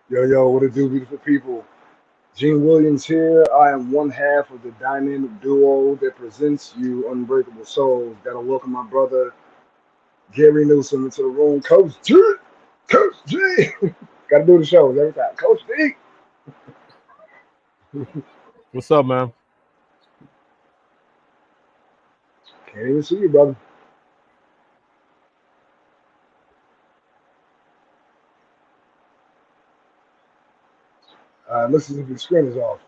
Yo, what it do, beautiful people? Gene Williams here. I am one half of the dynamic duo that presents you Unbreakable Souls. Gotta welcome my brother Gary Newsom into the room. Coach G! Coach G! Gotta do the shows every time. Coach D! What's up, man? Can't even see you, brother. Looks as if your screen is off.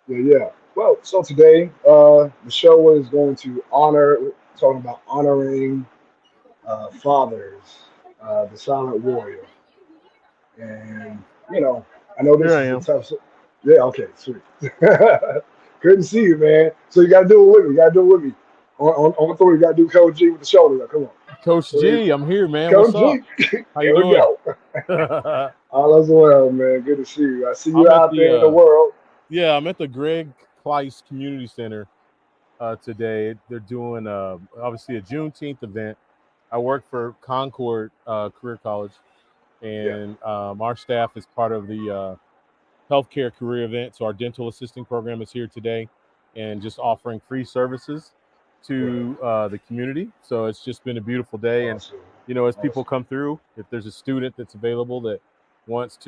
Yeah. Well, so today, the show is going to talking about honoring fathers, the silent warrior. And you know, I know Here this I is a am. Yeah, okay, sweet. Couldn't see you, man. So you gotta do it with me. You gotta do it with me. On three, you gotta do Coach G with the shoulder. Come on. Coach Three. G, I'm here, man. What's Coach up? G. How you Here we doing? go. All is well, man. Good to see you. I see you I'm at out the there in the world. I'm at the Greg Price Community Center today. They're doing obviously a Juneteenth event. I work for Concord Career College, Yeah. and our staff is part of the healthcare career event. So our dental assisting program is here today, and just offering free services Right. to the community. So it's just been a beautiful day, and Awesome. as people Awesome. come through, if there's a student that's available that wants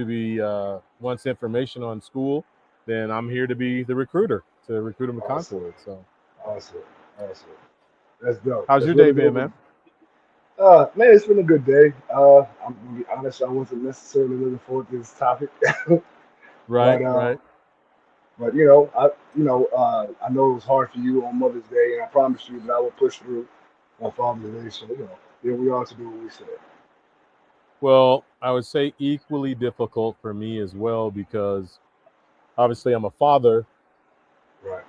information on school, then I'm here to be the recruiter to recruit them to Awesome. Concord. So Awesome. Awesome. That's dope. how's That's your day really been, dope. man? Man, it's been a good day. I'm gonna be honest. I wasn't necessarily looking forward to this topic, but Right, uh, right. but I know it was hard for you on Mother's Day, and I promised you that I would push through on Father's Day. So here we are to do what we said. Well, I would say equally difficult for me as well, because obviously I'm a father. Right.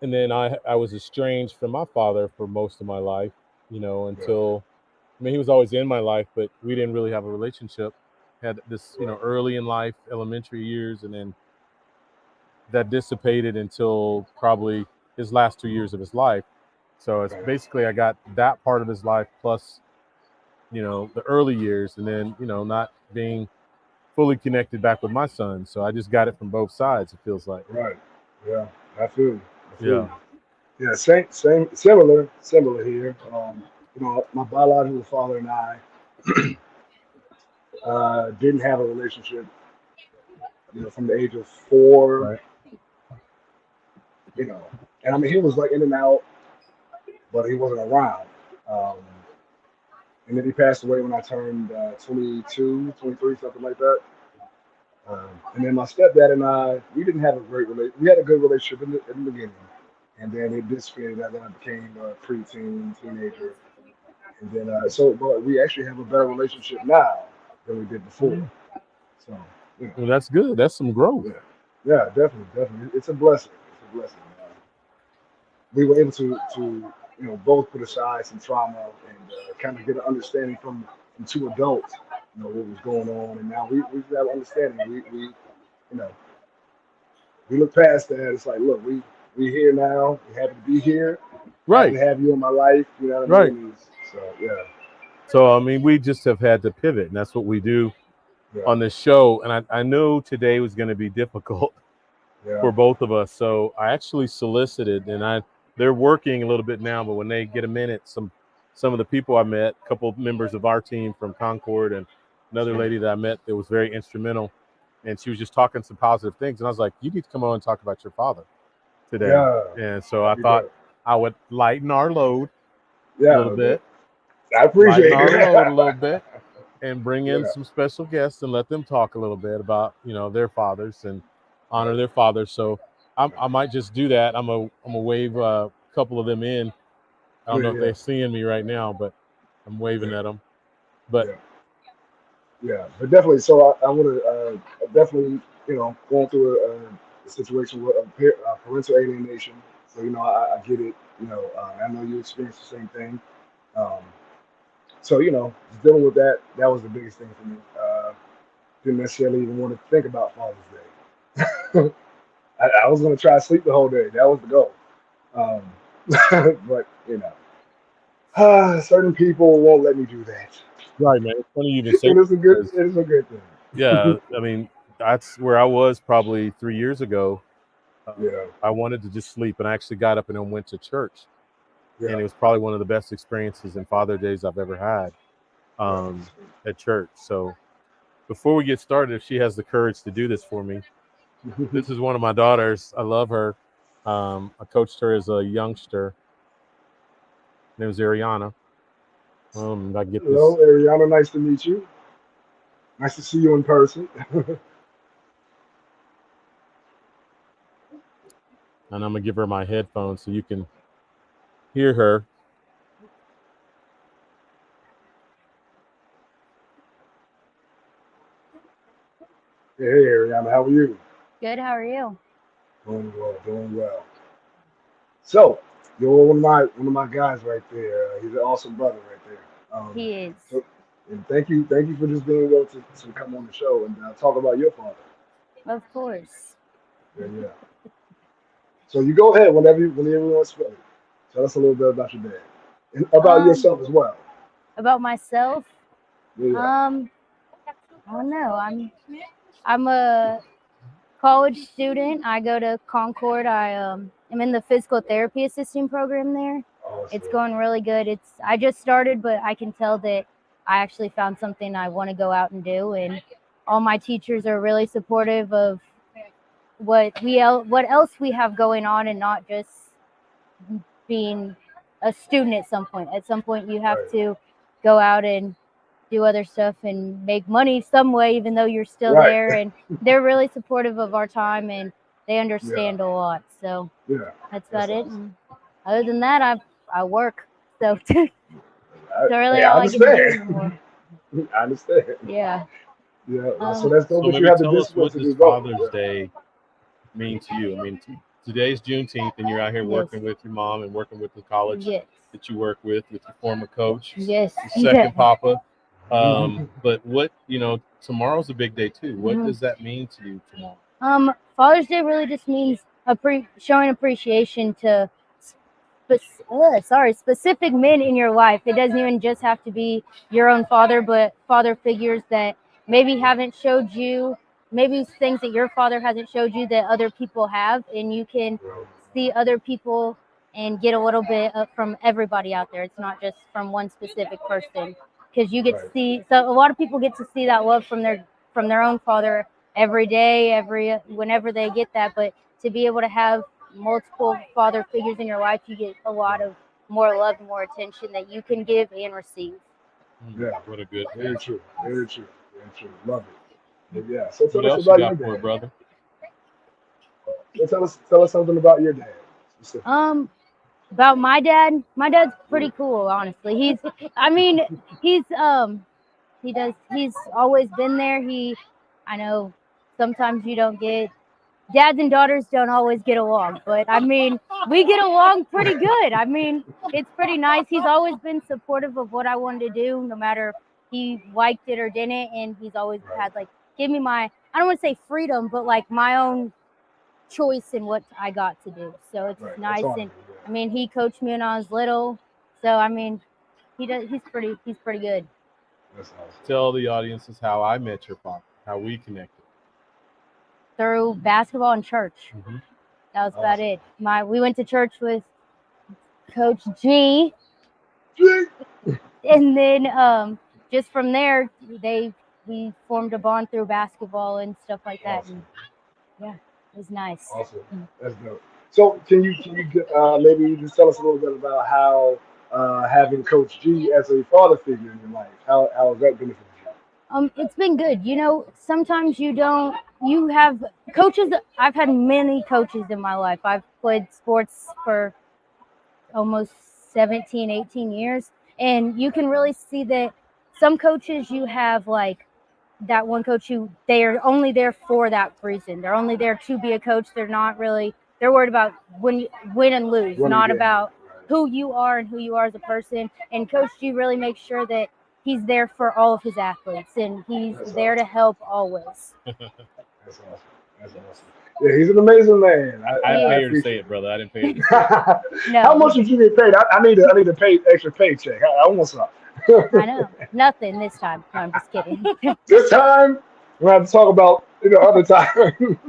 And then I was estranged from my father for most of my life, Yeah. until, I mean, he was always in my life, but we didn't really have a relationship. Had this, Right. early in life, elementary years, and then that dissipated until probably his last 2 years of his life. So it's Right. basically I got that part of his life plus, the early years, and then, not being fully connected back with my son. So I just got it from both sides, it feels like. Right. Yeah. I feel you. I feel Yeah. you. Yeah. Same. Similar here. My biological father and I didn't have a relationship. From the age of 4. Right. You know, and I mean, he was like in and out, but he wasn't around. Um, and then he passed away when I turned 22, 23, something like that. And then my stepdad and I, we didn't have a great relationship. We had a good relationship in the beginning, and then it dissipated as I became a preteen, teenager, and then but we actually have a better relationship now than we did before. So, you know, Well, that's good. That's some growth. yeah, yeah, definitely, it's a blessing. It's a blessing. We were able to both put aside some trauma and kind of get an understanding from two adults, what was going on, and now we have an understanding. You know we look past that. It's like, look, we here now. We're happy to be here. Happy Right. to have you in my life. You know what I Right. mean? So yeah, So I mean, we just have had to pivot, and that's what we do yeah, on this show. And I knew today was going to be difficult yeah, for both of us. So I actually solicited, and they're working a little bit now, but when they get a minute, some of the people I met, a couple of members of our team from Concord, and another sure. lady that I met that was very instrumental, and she was just talking some positive things, and I was like, you need to come on and talk about your father today. Yeah, And so I that'd be thought dope. I would lighten our load a little Yeah, bit, I lighten appreciate our it. load a little bit, and bring in Yeah, some special guests and let them talk a little bit about their fathers and honor right, their fathers. So I right. might just do that. I'm a wave a couple of them in. I don't know Yeah, if yeah, they're seeing me right now, but I'm waving yeah, at them. But yeah. Yeah, but definitely. So I would have definitely, going through a situation with parental alienation. So I get it. I know you experienced the same thing. Um, so just dealing with that, that was the biggest thing for me. Didn't necessarily even want to think about Father's Day. I was going to try to sleep the whole day. That was the goal. Um, But certain people won't let me do that. Right, man. It's funny you even say It is a good. because It is a good thing. yeah, I mean that's where I was probably 3 years ago. Yeah. I wanted to just sleep, and I actually got up and then went to church, Yeah. and it was probably one of the best experiences in Father Days I've ever had Right. at church. So before we get started, if she has the courage to do this for me, this is one of my daughters. I love her. I coached her as a youngster. Her name was Ariana. I get Hello, this, Ariana. Nice to meet you. Nice to see you in person. and I'm gonna give her my headphones so you can hear her. Hey, Ariana. How are you? Good, how are you? Doing well. Doing well. So you're one of my guys right there. He's an awesome brother right there. He is. So, and thank you for just being able to come on the show and talk about your father. Of course. Yeah, yeah. So you go ahead whenever you want to speak. Tell us a little bit about your dad and about Um, yourself as well. about myself, Yeah, yeah. um, I don't know. I'm a college student. I go to Concord. I'm in the physical therapy assisting program there. It's Awesome. going really good. I just started, but I can tell that I actually found something I want to go out and do, and all my teachers are really supportive of what else we have going on, and not just being a student at some point. At some point, you have Right. to go out and do other stuff and make money some way, even though you're still Right. there. And they're really supportive of our time, and they Yeah. understand a lot. So Yeah. that's That's about it. awesome. And other than that, I work. So that's really Hey, I all I get to do understand. anymore. I understand. Yeah. Yeah. So Um, that's dope So that you maybe have the tell us, discipline what to does do both. Father's Yeah. Day mean to you? I mean, today's Juneteenth, and you're out here yes. working with your mom and working with the college Yes. that you work with your former coach, Yes. your second papa. Mhm. But tomorrow's a big day too. What Mhm. does that mean to you tomorrow? Father's Day really just means showing appreciation to specific men in your life. It doesn't even just have to be your own father, but father figures that maybe haven't showed you, maybe things that your father hasn't showed you that other people have, and you can see other people and get a little bit from everybody out there. It's not just from one specific person, because you get to Right. see. So a lot of people get to see that love from their own father every day, whenever they get that. But to be able to have multiple father figures in your life, you get a lot of more love, more attention that you can give and receive. Yeah. What a good Very answer. true. Very true. Very true. Love it. But yeah. So What tell us else you about your got for it, dad. brother? So tell us something about your dad specifically. About my dad's pretty cool, honestly. I mean, he's he's always been there. I know sometimes you don't get dads and daughters don't always get along, but I mean, we get along pretty good. I mean, it's pretty nice. He's always been supportive of what I wanted to do, no matter if he liked it or didn't, and he's always Right. had give me I don't want to say freedom, but my own choice in what I got to do. So it's Right. That's nice. awesome. And Yeah. I mean, he coached me when I was little, so I mean, he's pretty good. That's awesome. Tell the audiences how I met your father, how we connected. Through basketball and church. Mm-hmm. That was about Awesome. it. We went to church with Coach G, Gee. and then just from there we formed a bond through basketball and stuff like that. Awesome. And yeah, it was nice. Awesome. That's dope. So can you maybe just tell us a little bit about how having Coach G as a father figure in your life, how has that benefited you? It's been good. Sometimes you have coaches. I've had many coaches in my life. I've played sports for almost 17, 18 years. And you can really see that some coaches you have that one coach they are only there for that reason. They're only there to be a coach. They're worried about win and lose, What not again? about Right. who you are and who you are as a person. And Coach G really makes sure that he's there for all of his athletes, and he's That's there to awesome. help always. That's awesome. That's awesome. Yeah, he's an amazing man. I didn't pay her to say it, brother. I didn't pay her to say it. No. How much did you get paid? I need to pay extra paycheck. I want some. I know. Nothing this time. No, I'm just kidding. This time, we're going to have to talk about other time.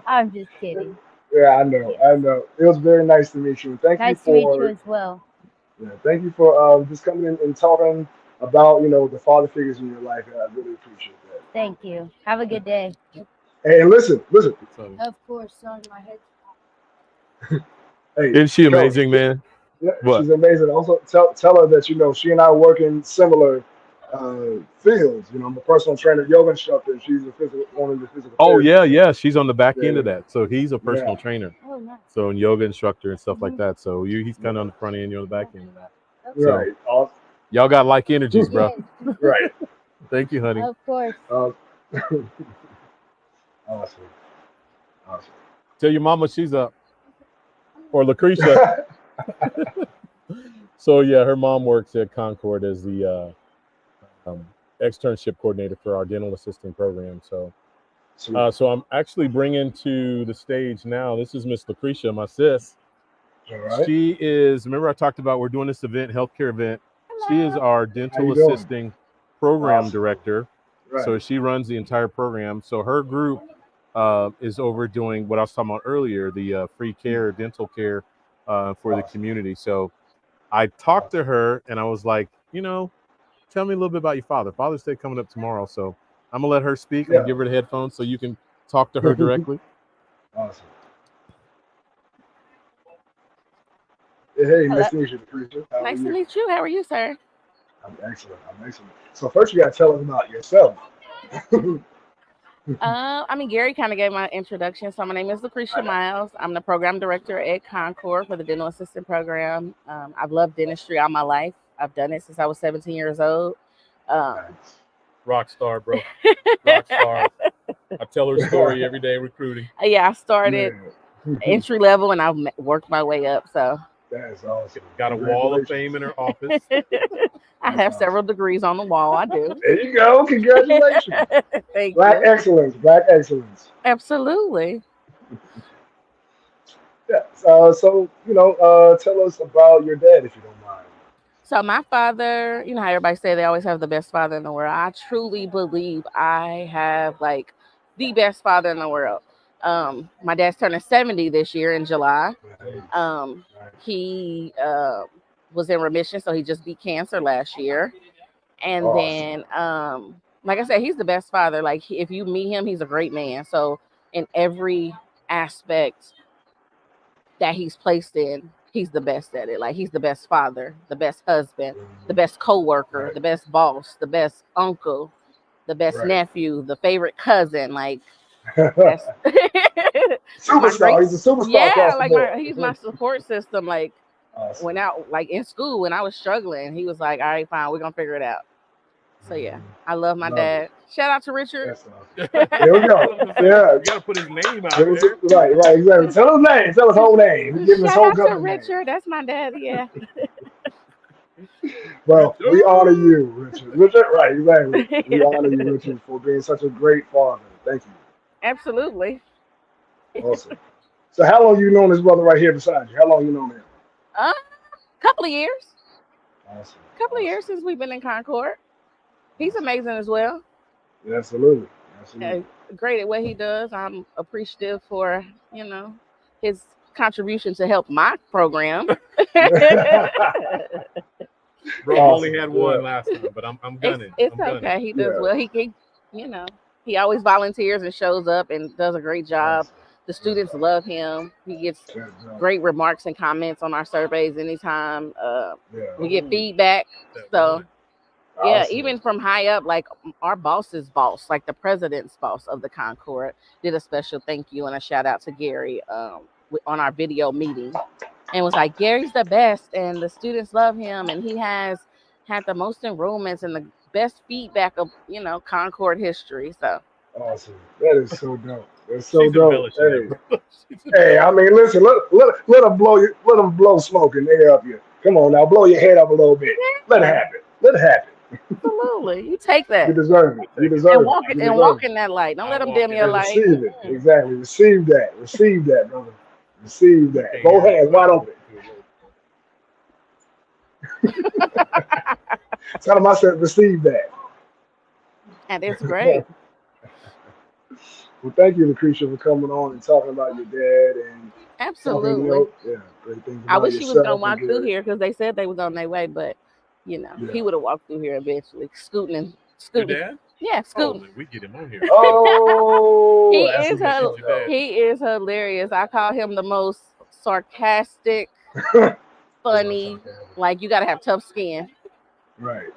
I'm just kidding. Yeah, I know. It was very nice to meet you. Thank Nice you to meet you for as well. thank you for just coming in and talking about the father figures in your life. I really appreciate that. Thank you. Have a good day. Hey, and listen. Of course. Sorry, my head. Hey, Isn't she Coach, amazing, man? yeah, What? she's amazing. Also, tell her that she and I work in similar fields. I'm a personal trainer, yoga instructor. She's one of the physical. Oh therapists. yeah. She's on the back end of Yeah. that. So he's a personal Yeah. trainer. Oh, nice. So and yoga instructor and stuff like that. So he's kind of on the front end, you're on the back end of that. So, Right. Awesome. y'all got like energies, bro. Right. Thank you, honey. Of course. Awesome. Tell your mama she's up. Or Lucretia. So yeah, her mom works at Concord as the externship coordinator for our dental assisting program. So so I'm actually bringing to the stage now. This is Miss Lucretia, my sis. All right. She is. Remember, I talked about we're doing this event, healthcare event. She is our dental you doing? assisting program Awesome. director. Right. So she runs the entire program. So her group is over doing what I was talking about earlier, the free care, dental care for the community. So I talked to her and I was like, tell me a little bit about your father. Father's Day coming up tomorrow. So I'm going to let her speak. I'm going to give her the headphones so you can talk to her directly. Awesome. Hey, nice to meet you, Lucretia. Nice to meet you. How are you, sir? I'm excellent. So first, you got to tell us about yourself. Gary kind of gave my introduction. So my name is Lucretia Miles. I'm the program director at Concord for the dental assistant program. I've loved dentistry all my life. I've done it since I was 17 years old. Rock star, bro. Rock star. I tell her story every day recruiting. Yeah, I started entry level and I've worked my way up. So that's awesome. Got a wall of fame in her office. I have several degrees on the wall. I do. There you go. Congratulations. Thank Black you. excellence. Black excellence. Absolutely. Yeah. So tell us about your dad, if you don't mind. So my father, how everybody say they always have the best father in the world. I truly believe I have the best father in the world. My dad's turning 70 this year in July. He was in remission, so he just beat cancer last year. And then, like I said, he's the best father. Like if you meet him, he's a great man. So in every aspect that he's placed in, he's the best at it. Like he's the best father, the best husband, the best co-worker, the best boss, the best uncle, the best nephew, the favorite cousin. Like that's superstar. He's a superstar. Yeah, he's my support system. Like when out in school when I was struggling, he was like, "All right, fine, we're gonna figure it out." So yeah, I love my dad. Shout out to Richard. There we go. Yeah, you gotta put his name out there. Right, exactly. Tell his name. Tell his whole name. Give him his whole Shout out to name. Richard. That's my dad. Yeah. Well, we honor you, Richard. Right, exactly. We honor you, Richard, for being such a great father. Thank you. Absolutely. Awesome. So, how long you known this brother right here beside you? How long you known him? Couple of years. Awesome. Couple of years since we've been in Concord. He's amazing as well. Yeah, absolutely. Great at what he does. I'm appreciative for his contribution to help my program. Bro, only had one last time, but I'm gunning. It's okay. He does well. He always volunteers and shows up and does a great job. The students love him. He gets great remarks and comments on our surveys anytime. We get feedback. So even from high up, like our boss's boss, like the president's boss of the Concord, did a special thank you and a shout out to Gary on our video meeting, and was like, Gary's the best, and the students love him, and he has had the most enrollments and the best feedback of Concord history. So awesome. That is so dope. That's so dope. Hey, I mean, listen, let them blow smoke in the air up here. Come on now, blow your head up a little bit. Let it happen. Absolutely. You take that You deserve it. You deserve and it. walk You it and deserve walk it. in that light. Don't let them walk dim in your that light. Receive it. Exactly. Receive that. Receive that, brother. Receive that. Can't Both hear me. hands wide open. Tell him I said receive that. And it's great. Well, thank you, Lucretia, for coming on and talking about your dad and talking, Absolutely. great things I about wish he was gonna yourself and walk through good. here because they said they was on their way, but Yeah. he would have walked through here eventually, scooting. Your Scooting. dad? Yeah, Oh, scooting. man, we get him on here. Oh, He that's is a good Your dad. he is hilarious. I call him the most sarcastic, funny. Like you gotta have tough skin. Right.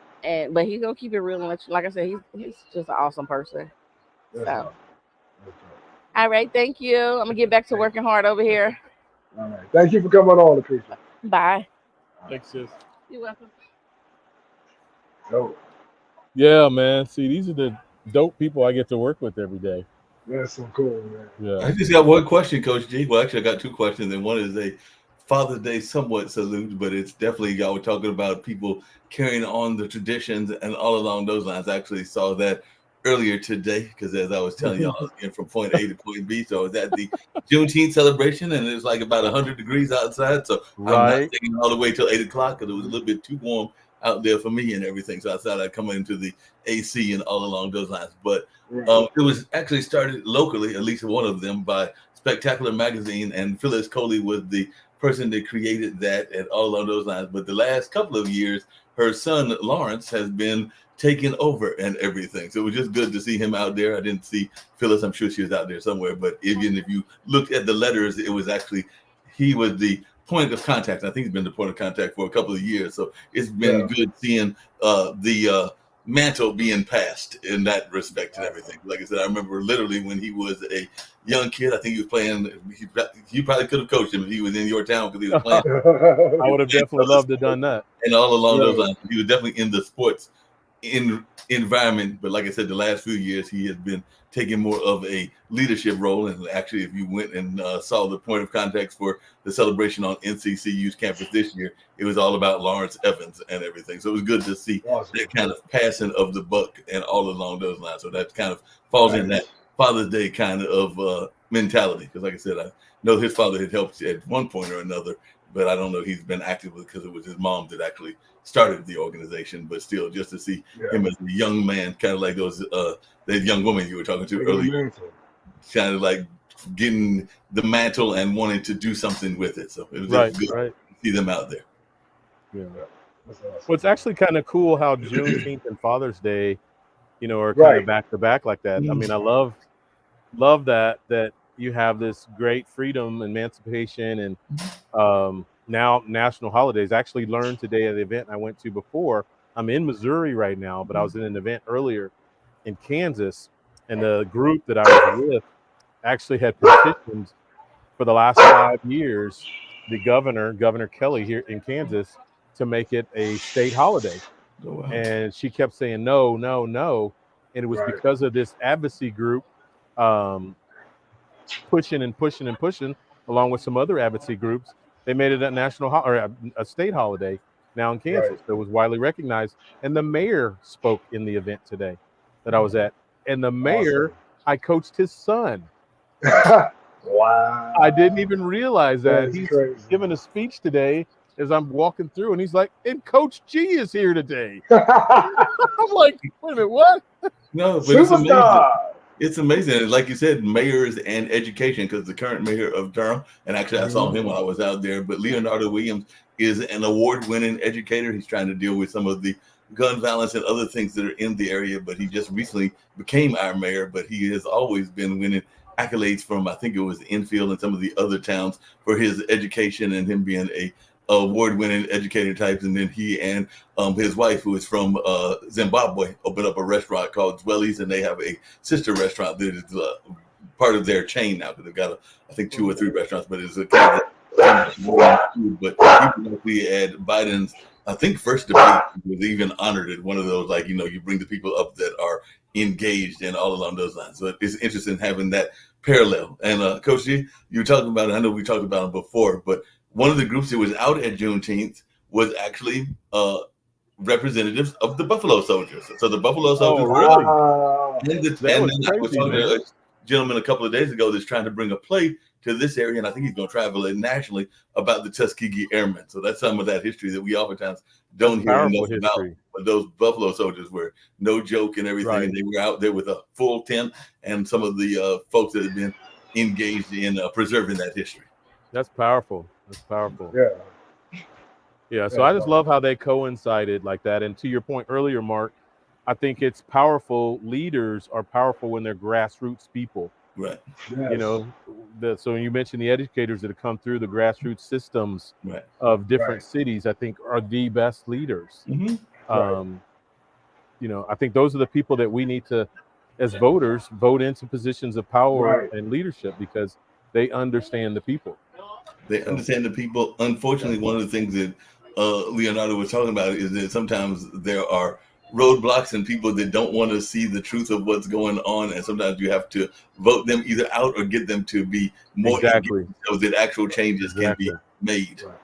But he's gonna keep it real and like I said, he's just an awesome person. That's So awesome. That's all right, thank you. I'm gonna get back to working hard over here. awesome. All right. Thank you for coming on, Lucretia. Bye. Thanks, sis. You're welcome. Oh, Yeah, man. See, these are the dope people I get to work with every day. that's so cool, man. Yeah. I just got one question, Coach G. Well, actually, I got two questions, and one is a Father's Day somewhat salute, but it's definitely y'all were talking about people carrying on the traditions and all along those lines. I actually saw that earlier today because, as I was telling y'all, I was getting from point A to point B. So I was at the Juneteenth celebration, and it was like about 100 degrees outside. So I'm not Right. staying all the way till 8 o'clock because it was a little bit too warm out there for me and everything. So I thought I'd come into the AC and all along those lines, but. Right. It was actually started locally, at least one of them, by Spectacular Magazine, and Phyllis Coley was the person that created that and all along those lines. But the last couple of years, her son Lawrence has been taking over and everything. So it was just good to see him out there. I didn't see Phyllis. I'm sure she was out there somewhere. But even if you looked at the letters, it was actually he was the point of contact. I think he's been the point of contact for a couple of years. So it's been good seeing the mantle being passed in that respect and everything. Like I said, I remember literally when he was a young kid, I think he was playing. You probably could have coached him if he was in your town because he was playing. I would have definitely loved to have done that. And all along those Right. lines, he was definitely in the sports environment. But like I said, the last few years, he has been taking more of a leadership role. And actually, if you went and saw the point of contact for the celebration on NCCU's campus this year, it was all about Lawrence Evans and everything. So it was good to see Awesome. that kind of passing of the buck and all along those lines. So that kind of falls in that Father's Day kind of mentality. Because like I said, I know his father had helped at one point or another, but I don't know he's been active because it was his mom that actually started the organization. But still, just to see him as a young man, kind of like those that young woman you were talking to earlier, kind of like getting the mantle and wanting to do something with it. So it was just good to see them out there. Yeah. Well, it's actually kind of cool how Juneteenth and Father's Day, are kind of back to back like that. I mean, I love that you have this great freedom, emancipation, and now national holidays. I actually learned today at the event I went to before. I'm in Missouri right now, but I was in an event earlier in Kansas, and the group that I was with actually had petitioned for the last 5 years the Governor Kelly here in Kansas to make it a state holiday. Oh, wow. And she kept saying no, no, no. And it was because of this advocacy group pushing and pushing and pushing, along with some other advocacy groups. They made it a national or a state holiday now in Kansas that was widely recognized. And the mayor spoke in the event today that I was at. And the mayor, I coached his son. Wow. I didn't even realize that. That's He's crazy. giving a speech today as I'm walking through, and he's like, and Coach G is here today. I'm like, wait a minute, what? No, but it's amazing. It's amazing. Like you said, mayors and education, because the current mayor of Durham, and actually I saw him when I was out there, but Leonardo Williams is an award-winning educator. He's trying to deal with some of the gun violence and other things that are in the area, but he just recently became our mayor, but he has always been winning accolades from, I think it was Enfield and some of the other towns for his education and him being a award-winning educator types. And then he and his wife, who is from Zimbabwe, opened up a restaurant called Dwellies, and they have a sister restaurant that is part of their chain now, because they've got I think 2 or 3 restaurants, but it's a kind of food. But he was at Biden's, I think, first debate. He was even honored at one of those, like, you bring the people up that are engaged and all along those lines. So it's interesting having that parallel. And Coach G, you were talking about it. I know we talked about it before, but one of the groups that was out at Juneteenth was actually representatives of the Buffalo Soldiers. So the Buffalo Soldiers Oh, really? and That then was I was crazy, talking to man. a gentleman a couple of days ago that's trying to bring a play to this area, and I think he's going to travel it nationally about the Tuskegee Airmen. So that's some of that history that we oftentimes don't hear Powerful enough about. history. But those Buffalo Soldiers were no joke and everything, Right. and they were out there with a full tent, and some of the folks that have been engaged in preserving that history. That's powerful. That's powerful. Yeah. Yeah. So I just love how they coincided like that. And to your point earlier, Mark, I think it's powerful. Leaders are powerful when they're grassroots people. Right. Yes. You know, so you mentioned the educators that have come through the grassroots systems Right. of different Right. cities, I think are the best leaders. Mm-hmm. You know, I think those are the people that we need to, as voters, vote into positions of power Right. and leadership because they understand the people. They understand the people. Unfortunately, one of the things that Leonardo was talking about is that sometimes there are roadblocks and people that don't want to see the truth of what's going on, and sometimes you have to vote them either out or get them to be more Exactly. engaged so that actual changes can be made. Right.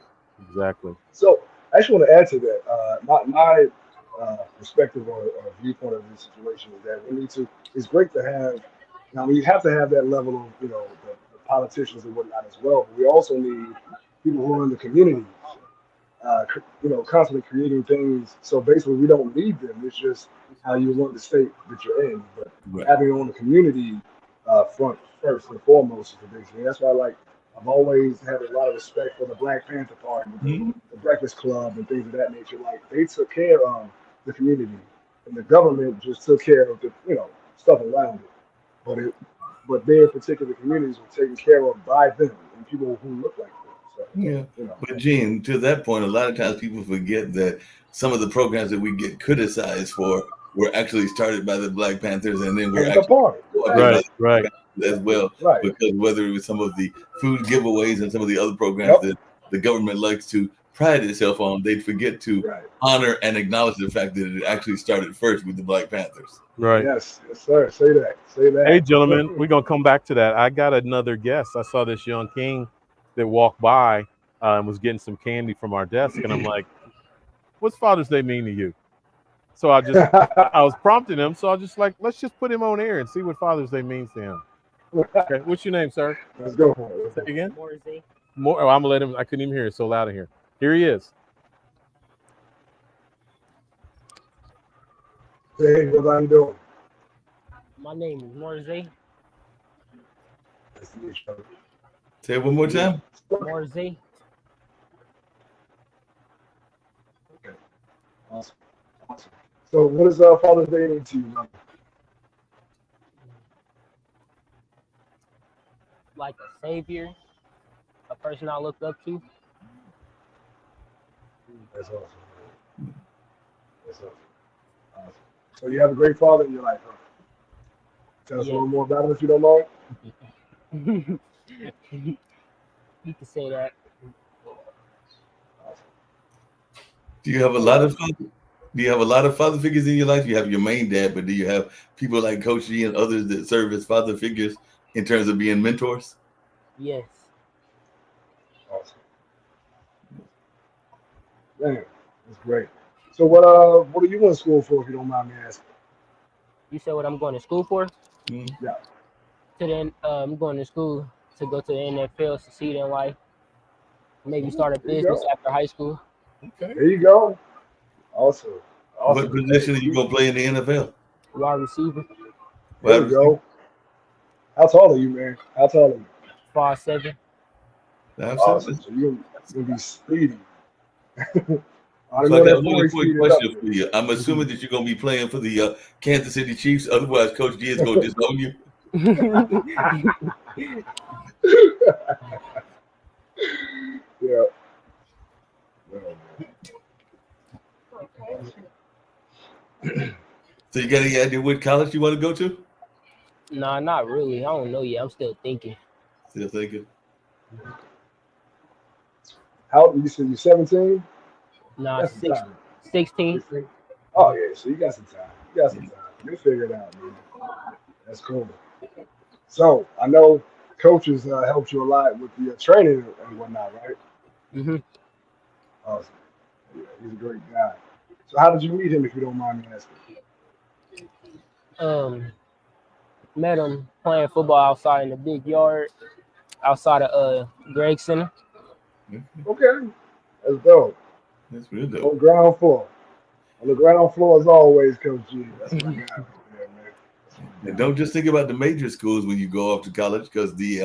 Exactly. So I actually want to add to that. My perspective or viewpoint of this situation is that we need to. It's great to have. Now, you have to have that level of the politicians and whatnot as well. But we also need people who are in the community. Constantly creating things. So basically, we don't need them. It's just how you want the state that you're in. But Right. having it on the community front first and foremost is the big thing. That's why, I've always had a lot of respect for the Black Panther Party, the Breakfast Club, and things of that nature. Like they took care of the community, and the government just took care of the stuff around it. But their particular communities were taken care of by them and people who look like them. So, Yeah. But Gene, to that point, a lot of times people forget that some of the programs that we get criticized for were actually started by the Black Panthers, and then were and the actually party. Right. as well. Right. Because whether it was some of the food giveaways and some of the other programs that the government likes to pride itself on, they'd forget to honor and acknowledge the fact that it actually started first with the Black Panthers. Right. Yes, sir. Say that. Hey, gentlemen, we're going to come back to that. I got another guest. I saw this young king that walked by and was getting some candy from our desk. And I'm like, what's Father's Day mean to you? So I was prompting him. So I was just like, let's just put him on air and see what Father's Day means to him. Okay. What's your name, sir? Let's go for it. Say again? Morzy. Oh, I'm going to let him. I couldn't even hear it. It's so loud in here. Here he is. Hey, what are you doing? My name is Morzy. Nice to meet you. Say it one more time. Morzy. Okay. Awesome. So, what does Father's Day mean to you, man? Like a savior, a person I looked up to. That's awesome. That's awesome. So, you have a great father in your life, huh? Tell us a little more about him if you don't mind. You can say that. Awesome. Do you have a lot of father figures in your life? You have your main dad, but do you have people like Coach G and others that serve as father figures in terms of being mentors? Yes. Awesome. Man, that's great. So what are you in school for, if you don't mind me asking? You said what I'm going to school for? Yeah. I'm going to school to go to the NFL, succeed in life, maybe start a business after high school. Okay. There you go. Awesome. What position are you going to play in the NFL? Wide receiver. There you go. How tall are you, man? How tall are you? 5'7". Awesome. So you're going to be speedy. So I got one quick question for you. I'm assuming that you're going to be playing for the Kansas City Chiefs. Otherwise, Coach G is going to disown you. Yeah. So you got any idea what college you want to go to? Nah, not really. I don't know yet. I'm still thinking. Still thinking. How you said you're 17? Nah, 16. Oh yeah, so you got some time. You'll figure it out, man. That's cool. So I know coaches helped you a lot with the training and whatnot, right? Mm-hmm. Awesome. Yeah, he's a great guy. So how did you meet him, if you don't mind me asking? Met him playing football outside in the big yard, outside of Greg Center. Okay, that's dope. That's real dope. On ground floor. On the ground floor, as always, Coach G. That's my guy right there, man. And don't just think about the major schools when you go off to college, because the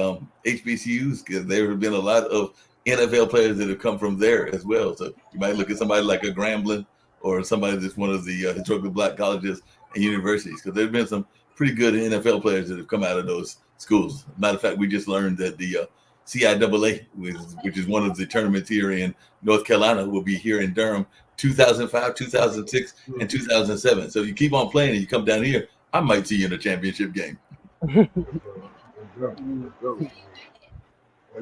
HBCUs, because there have been a lot of NFL players that have come from there as well. So you might look at somebody like a Grambling or somebody that's one of the historically black colleges and universities, because there's been some pretty good NFL players that have come out of those schools. Matter of fact, we just learned that the CIAA, which is one of the tournaments here in North Carolina, will be here in Durham 2005, 2006, and 2007. So you keep on playing and you come down here, I might see you in a championship game. Well,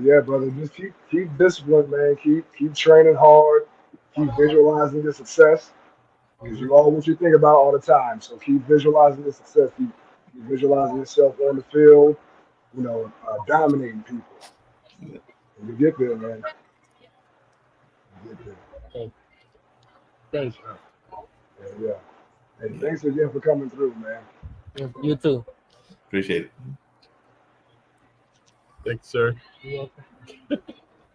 yeah, brother. Just keep disciplined, man. Keep training hard. Keep visualizing your success, because you are what you think about all the time. So keep visualizing your success. Keep visualizing yourself on the field. Dominating people. And you get there, man. You get there. Thanks. Yeah. Hey, thanks again for coming through, man. You too. Appreciate it. Thanks, sir. Yeah.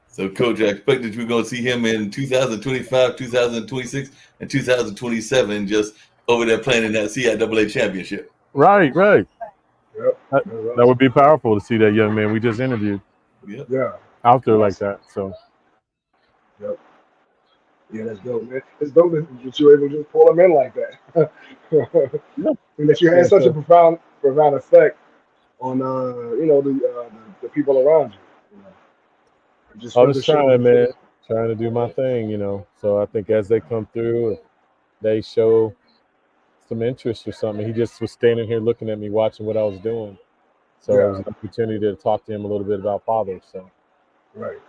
So, Coach, I expect that we're going to see him in 2025, 2026, and 2027, just over there playing in that CIAA championship. Right. Yep. That would be powerful to see that young man we just interviewed Yeah. out there like that. So. Yep. Yeah, that's dope, man. It's dope that you were able to just pull him in like that. And that you had such a profound effect on the people around you. Just I was trying to do my thing, So I think as they come through, they show some interest or something. He just was standing here looking at me, watching what I was doing. So it was an opportunity to talk to him a little bit about father. So. Right.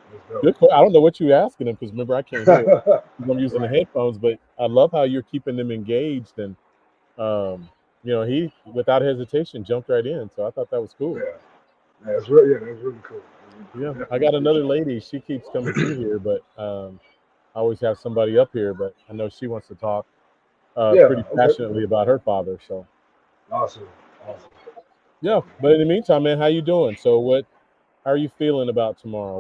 Good. I don't know what you're asking him, because remember, I can't hear it. I'm using the headphones, but I love how you're keeping them engaged, and he without hesitation jumped right in. So I thought that was cool. Yeah, that's really cool. Yeah, I got another lady. She keeps coming through here, but I always have somebody up here. But I know she wants to talk pretty passionately about her father. So awesome. Yeah, but in the meantime, man, how you doing? So how are you feeling about tomorrow?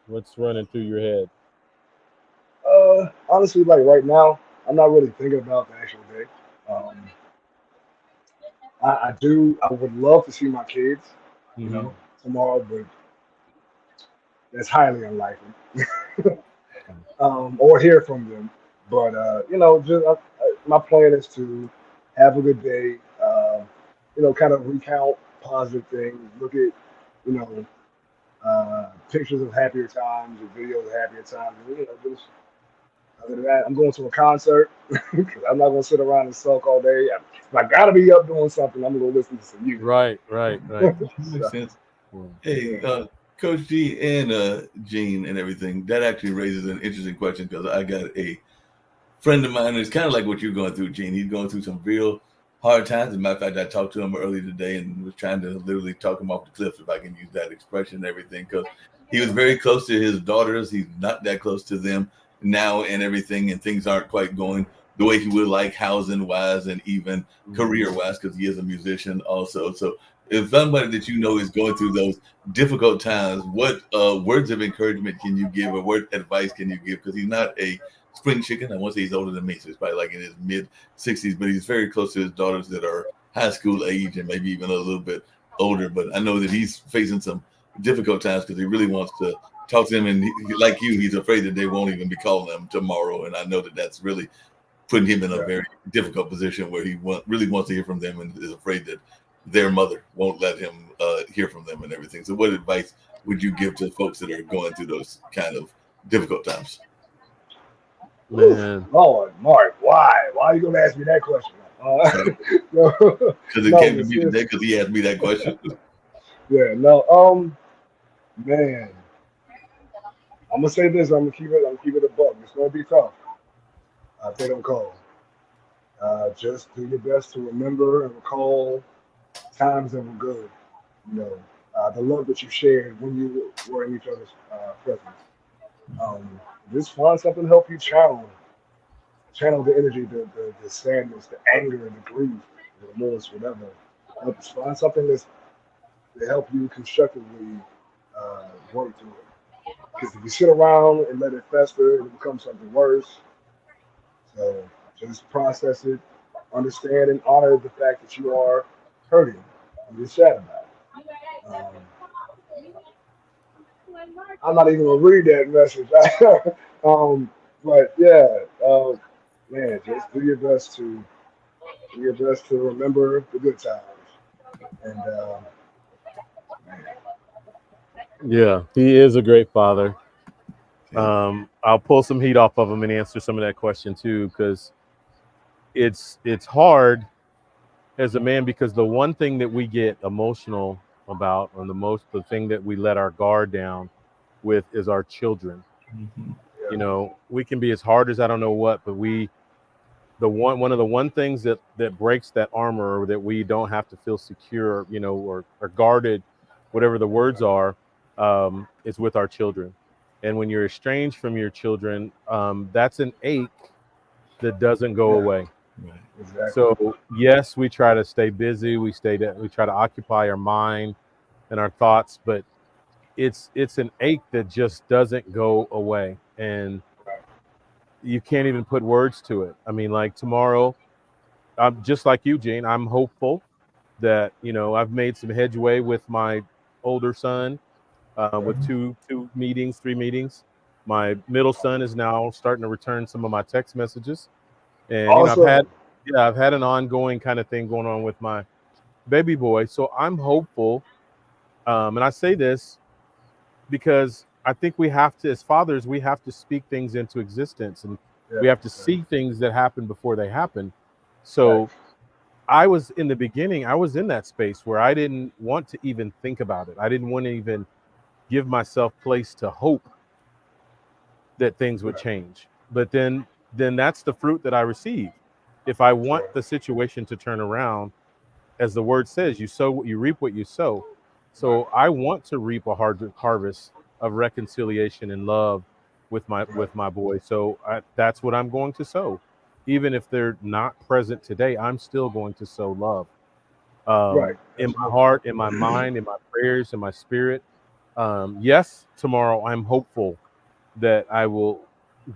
What's running through your head? Honestly, like right now, I'm not really thinking about the actual day. I would love to see my kids, tomorrow, but that's highly unlikely. Or hear from them. But my plan is to have a good day. Kind of recount positive things. Look at pictures of happier times or videos of happier times. Just other than that, I'm going to a concert because I'm not going to sit around and sulk all day. If I got to be up doing something, I'm going to listen to some music. Right. Makes sense. Hey, Coach G and Gene and everything, that actually raises an interesting question, because I got a friend of mine that's kind of like what you're going through, Gene. He's going through some real hard times. As a matter of fact, I talked to him earlier today and was trying to literally talk him off the cliff, if I can use that expression and everything, because he was very close to his daughters. He's not that close to them now and everything, and things aren't quite going the way he would like, housing-wise and even career-wise, because he is a musician also. So if somebody that you know is going through those difficult times, what words of encouragement can you give, or what advice can you give? Because he's not a spring chicken. I won't say he's older than me, so he's probably like in his mid-60s, but he's very close to his daughters that are high school age and maybe even a little bit older. But I know that he's facing some difficult times because he really wants to talk to them. And like you, he's afraid that they won't even be calling him tomorrow. And I know that that's really putting him in a very difficult position where he really wants to hear from them and is afraid that their mother won't let him hear from them and everything. So what advice would you give to folks that are going through those kind of difficult times? Man. Lord, Mark, why? Why are you going to ask me that question? Because it came to me today because he asked me that question. Man. I'm gonna say this. I'm gonna keep it a buck. It's gonna be tough. They don't call. Just do your best to remember and recall times that were good. The love that you shared when you were in each other's presence. Just find something to help you channel channel the energy, the sadness, the anger, and the grief, the remorse, whatever. Find something that's to help you constructively work through it. Because if you sit around and let it fester, it becomes something worse. So just process it, understand and honor the fact that you are hurting and you're sad about it. I'm not even gonna read that message. But yeah, man, just do your best to remember the good times. And man, Yeah, he is a great father. I'll pull some heat off of him and answer some of that question too, because it's hard as a man, because the one thing that we get emotional about, and the thing that we let our guard down with, is our children. Mhm. You know, we can be as hard as I don't know what, but one of the one things that breaks that armor, or that we don't have to feel secure, you know, or guarded, whatever the words are, is with our children. And when you're estranged from your children, that's an ache that doesn't go yeah, away. Right. exactly. So yes, we try to stay busy. We try to occupy our mind and our thoughts, but it's an ache that just doesn't go away, and you can't even put words to it. I mean, like tomorrow, I'm just like you, Gene. I'm hopeful that, you know, I've made some headway with my older son, with two meetings, 3 meetings. My middle son is now starting to return some of my text messages, and you know, Awesome. I've had an ongoing kind of thing going on with my baby boy. So I'm hopeful, and I say this because I think we have to, as fathers, we have to speak things into existence, and Yeah, we have to yeah. see things that happen before they happen. Right. So I was in the beginning, I was in that space where I didn't want to even think about it. I didn't want to even give myself place to hope that things would Right. change. But then that's the fruit that I receive. If I want Sure. the situation to turn around, as the word says, you sow what you reap what you sow. Right. So I want to reap a harvest of reconciliation and love Right. with my boy. So that's what I'm going to sow. Even if they're not present today, I'm still going to sow love, Right. in my Absolutely. heart, in my mind, in my prayers, in my spirit. Yes, tomorrow I'm hopeful that I will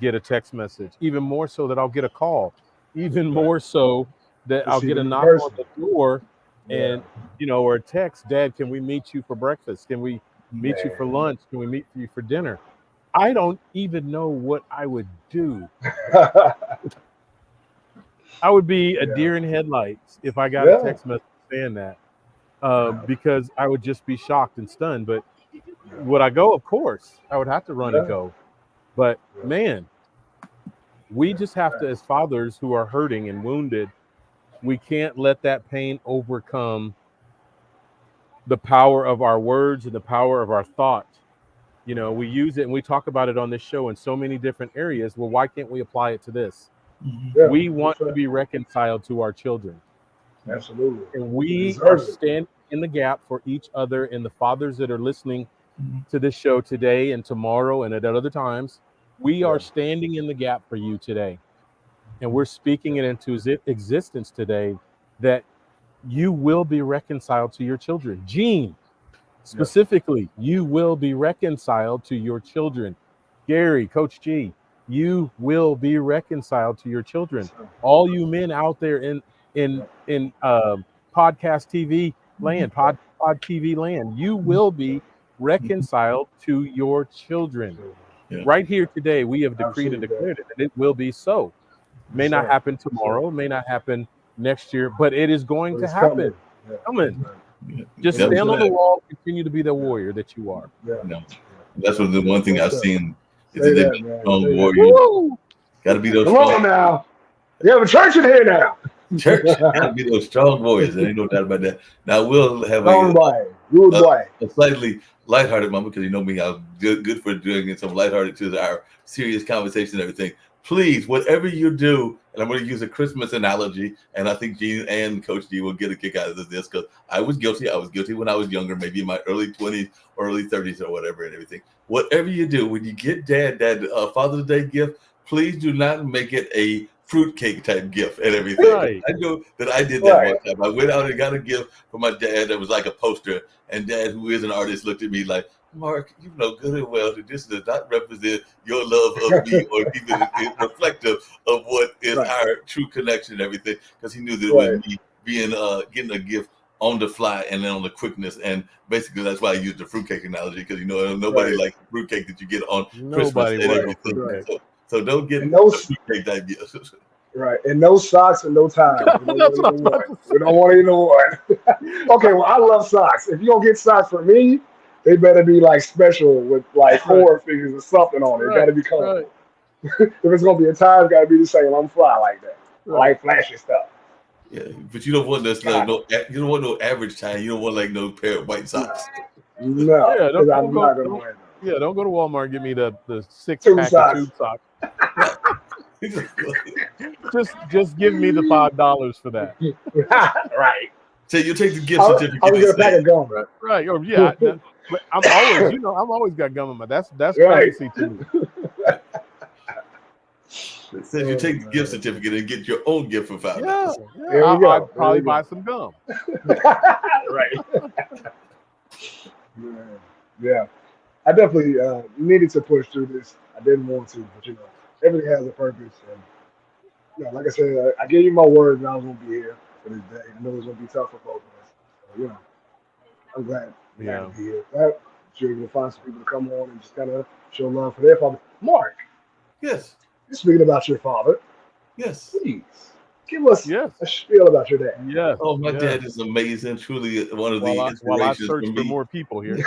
get a text message, even more so that I'll get a call, even Right. more so that To I'll see get them a in knock on person. the door, Yeah. and, you know, or a text, Dad, can we meet you for breakfast? Can we meet you Man. for lunch? Can we meet you for dinner? I don't even know what I would do. I would be a Yeah. deer in headlights if I got a Yeah. text message saying that, Yeah. because I would just be shocked and stunned. But Yeah. would I go? Of course, I would have to run and Yeah. go. But Yeah. man, we Yeah. just have to, as fathers who are hurting and wounded, we can't let that pain overcome the power of our words and the power of our thought. You know, we use it and we talk about it on this show in so many different areas. Well, why can't we apply it to this? Mhm. Yeah. We want That's to right. be reconciled to our children, Absolutely. and You we are deserve it. standing in the gap for each other. And the fathers that are listening Mhm. to this show today and tomorrow and at other times, we Yeah. are standing in the gap for you today. And we're speaking it into existence today, that you will be reconciled to your children. Gene, Yeah. specifically, you will be reconciled to your children. Gary, Coach G, you will be reconciled to your children. So, All you men out there yeah. in podcast TV land, Yeah. pod TV land, you will be reconciled to your children. So, Yeah. Right here today, we have decreed and absolutely. declared it, and it will be so. May Yes, not sir. happen Yes, sir. tomorrow, may not happen next year, but it is going But to it's happen. coming. Yeah. Coming. Right. Yeah. Just Amen That's to stand on that. the what wall, continue to be the Yeah. warrior that you are. Yeah. I, no. Yeah. That's what the one thing Yes, I've sir. seen is Say that they've that, been man. strong Say that. warriors. Woo! Got to be those Come strong on now. You have a church in here now. church. Got to be those strong warriors. There ain't no doubt about that. Now we'll have Strong boy. Rude a, boy. a slightly lighthearted moment, because you know me, I'm good for doing some lighthearted to our serious conversation and everything. Please, whatever you do, and I'm going to use a Christmas analogy, and I think Gene and Coach G will get a kick out of this, because I was guilty. I was guilty when I was younger, maybe in my early 20s, early 30s, or whatever, and everything. Whatever you do, when you get Dad that Father's Day gift, please do not make it a fruitcake type gift and everything. Right. I know that I did that one time. I went out and got a gift for my dad that was like a poster, and Dad, who is an artist, looked at me like, Mark, you know good and well that this does not represent your love of me or even reflective of what is our true connection and everything, because he knew that it was me being getting a gift on the fly and then on the quickness, and basically that's why I use the fruitcake analogy, because you know nobody likes the fruitcake that you get on Christmas and everything. So don't get fruitcake type gifts. Right, and no socks and no ties. We don't want either one. Okay, well I love socks. If you don't get socks for me, they better be like special with like horror figures or something on it. It gotta be colorful. If it's gonna be a tie, it's gotta be the same. I'm fly like that. I like flashy stuff. Yeah, but you don't want you don't want no average tie. You don't want like no pair of white socks. No, I'm not gonna wear them. Yeah, don't go to Walmart and give me the 6-pack of tube socks. just give me the $5 for that. Right. So you take the gift certificate. I'll get a pack of gum. Right. Oh yeah. I'm always, I've always got gum in my. That's crazy to me. It says you take the gift certificate and get your own gift for $5. Yeah. I'd probably buy some gum. Right. Yeah. I definitely needed to push through this. I didn't want to, but everything has a purpose. And like I said, I gave you my word that I was gonna be here for this day. I know it was gonna be tough for both of us. So, I'm glad to be here. I'm sure you're gonna find some people to come on and just kind of show love for their father. Mark. Yes. You're speaking about your father. Yes. Please give us a spiel about your dad. Yes. Oh, my dad is amazing. Truly one of the inspirations while I search for more people here.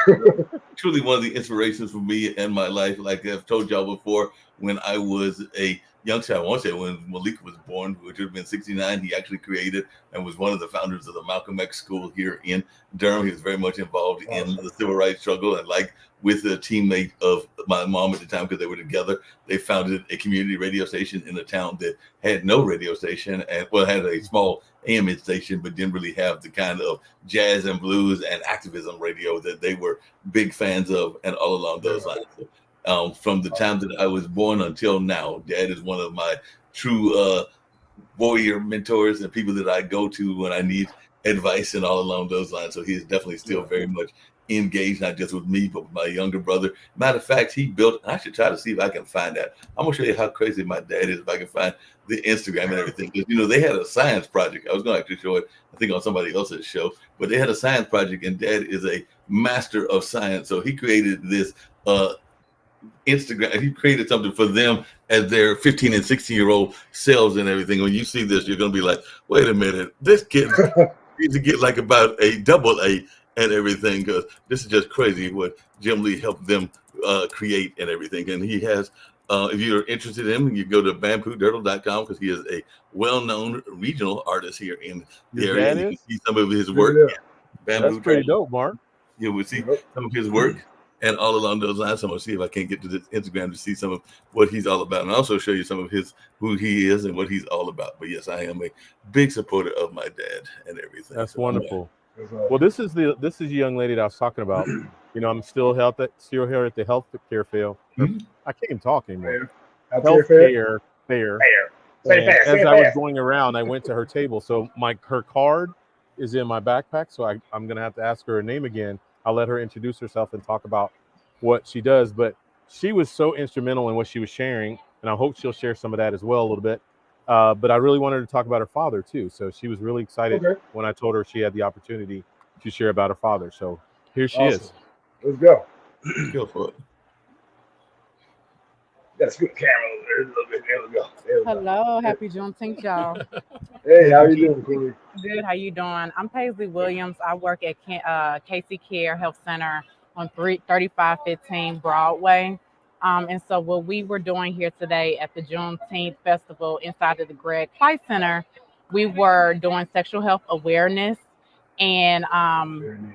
Truly one of the inspirations for me in my life. Like I've told y'all before, when I was a youngster, I want to say when Malik was born, which would have been 69, he actually created and was one of the founders of the Malcolm X School here in Durham. He was very much involved in the civil rights struggle, and like with a teammate of my mom at the time, because they were together, they founded a community radio station in a town that had no radio station and had a small AM station, but didn't really have the kind of jazz and blues and activism radio that they were big fans of, and all along those lines. From the time that I was born until now, Dad is one of my true warrior mentors and people that I go to when I need advice and all along those lines. So he is definitely still very much engaged, not just with me, but with my younger brother. Matter of fact, he built, I should try to see if I can find that. I'm gonna show you how crazy my dad is if I can find the Instagram and everything. Because they had a science project. I was gonna actually show it, I think, on somebody else's show, but they had a science project, and Dad is a master of science. So he created this Instagram. He created something for them as their 15 and 16-year-old selves and everything. When you see this, you're gonna be like, wait a minute, this kid needs to get like about a double A and everything, because this is just crazy what Jim Lee helped them create and everything. And he has, if you're interested in him, you go to bamboodirtle.com, because he is a well-known regional artist here in the area. And you can see some of his work. That's pretty dope, Mark. You will see some of his work and all along those lines. I'm going to see if I can get to this Instagram to see some of what he's all about, and also show you some of who he is and what he's all about. But yes, I am a big supporter of my dad and everything. That's wonderful. Well, this is the young lady that I was talking about. I'm still here at the healthcare fair. I can't even talk anymore. Healthcare fair. As I was going around, I went to her table. So her card is in my backpack. So I'm gonna have to ask her name again. I'll let her introduce herself and talk about what she does. But she was so instrumental in what she was sharing, and I hope she'll share some of that as well a little bit. But I really wanted to talk about her father too. So she was really excited when I told her she had the opportunity to share about her father. So here she is. Let's go. Go for it. That's good camera a little bit. There we go. Hello, happy Juneteenth, y'all. Hey, how you doing, Corey? Good, how you doing? I'm Paisley Williams. I work at Casey Care Health Center on 3515 Broadway. And so what we were doing here today at the Juneteenth Festival inside of the Greg Price Center, we were doing sexual health awareness, and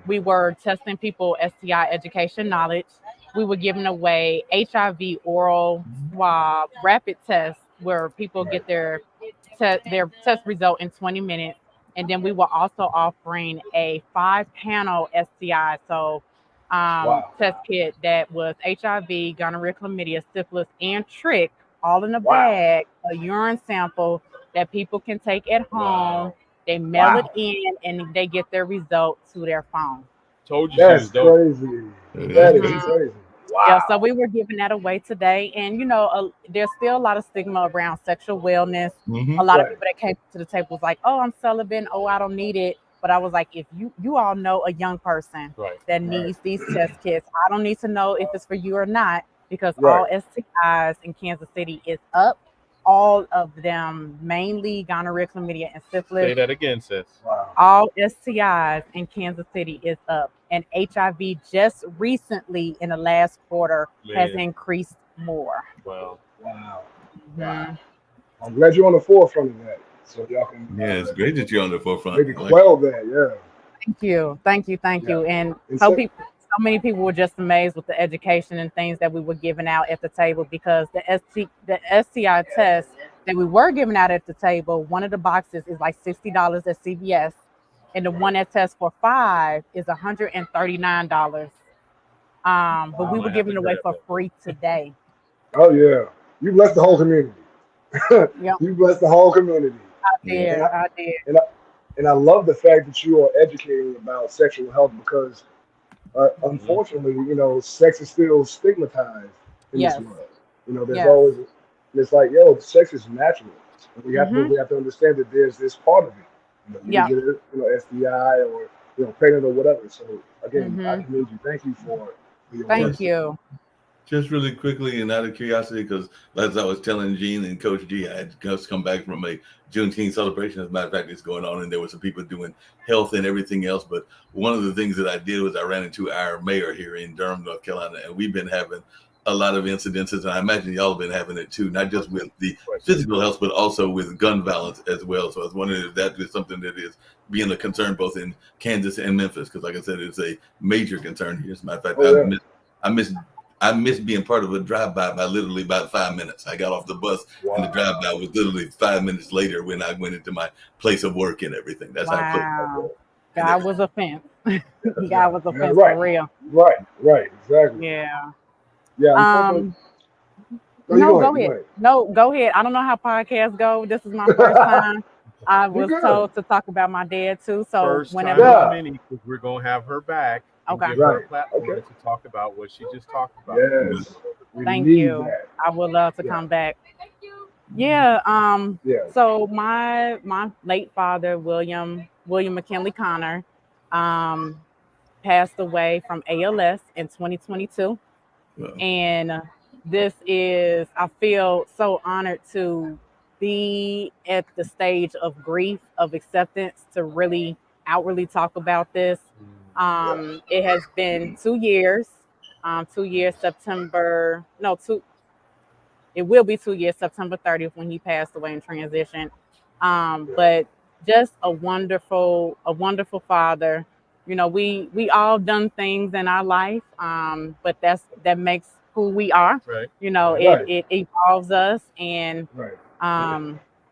we were testing people STI education knowledge. We were giving away HIV oral swab rapid tests where people get their test result in 20 minutes. And then we were also offering a 5-panel STI test kit that was HIV, gonorrhea, chlamydia, syphilis, and trick all in a bag, a urine sample that people can take at home. They mail it in and they get their result to their phone. Told you That's she was dope. crazy. That is crazy. Wow. Yeah, so we were giving that away today, and there's still a lot of stigma around sexual wellness. A lot of people that came to the table was like, "Oh, I'm celibate. Oh, I don't need it." But I was like, if you all know a young person that needs these test kits, I don't need to know if it's for you or not, because all STIs in Kansas City is up. All of them, mainly gonorrhea, chlamydia, and syphilis. Say that again, sis. Wow. All STIs in Kansas City is up, and HIV just recently in the last quarter has increased more. Wow. Wow. I'm glad you're on the forefront of that, so y'all can. Yeah, it's great that you're on the forefront. Maybe quell that. Yeah. Thank you, and so many people were just amazed with the education and things that we were giving out at the table, because the STI test that we were giving out at the table, one of the boxes is like $60 at CVS, and the one that tests for 5 is $139. But we were giving it away for free today. Oh yeah, you blessed the whole community. You blessed the whole community. I did. And I love the fact that you are educating about sexual health, because unfortunately, sex is still stigmatized in this world. There's always, it's like, sex is natural. And we have to understand that there's this part of it. You get it, STI or pregnant or whatever. So again, I commend you. Thank you for your Thank you. Just really quickly and out of curiosity, because as I was telling Gene and Coach G, I had just come back from a Juneteenth celebration. As a matter of fact, it's going on, and there were some people doing health and everything else. But one of the things that I did was I ran into our mayor here in Durham, North Carolina, and we've been having a lot of incidences, and I imagine y'all have been having it too, not just with the physical health, but also with gun violence as well. So I was wondering if that is something that is being a concern both in Kansas and Memphis, because like I said, it's a major concern here. As a matter of fact, I missed being part of a drive-by by literally about 5 minutes. I got off the bus and the drive-by was literally 5 minutes later when I went into my place of work and everything. That's how quick. God was a fence. God was a fence for real. Right, exactly. Yeah. No, go ahead. No, go ahead. I don't know how podcasts go. This is my first time. I was told to talk about my dad too. So first whenever because we're gonna have her back. Okay. Give her a platform to talk about what she just talked about. Yes. Thank you. I would love to come back. Yeah. So my late father, William McKinley Connor, passed away from ALS in 2022. And I feel so honored to be at the stage of grief, of acceptance, to really outwardly talk about this. It has been 2 years. 2 years, it will be 2 years, September 30th, when he passed away and transitioned. But just a wonderful father. We all done things in our life, but that makes who we are. It evolves us, and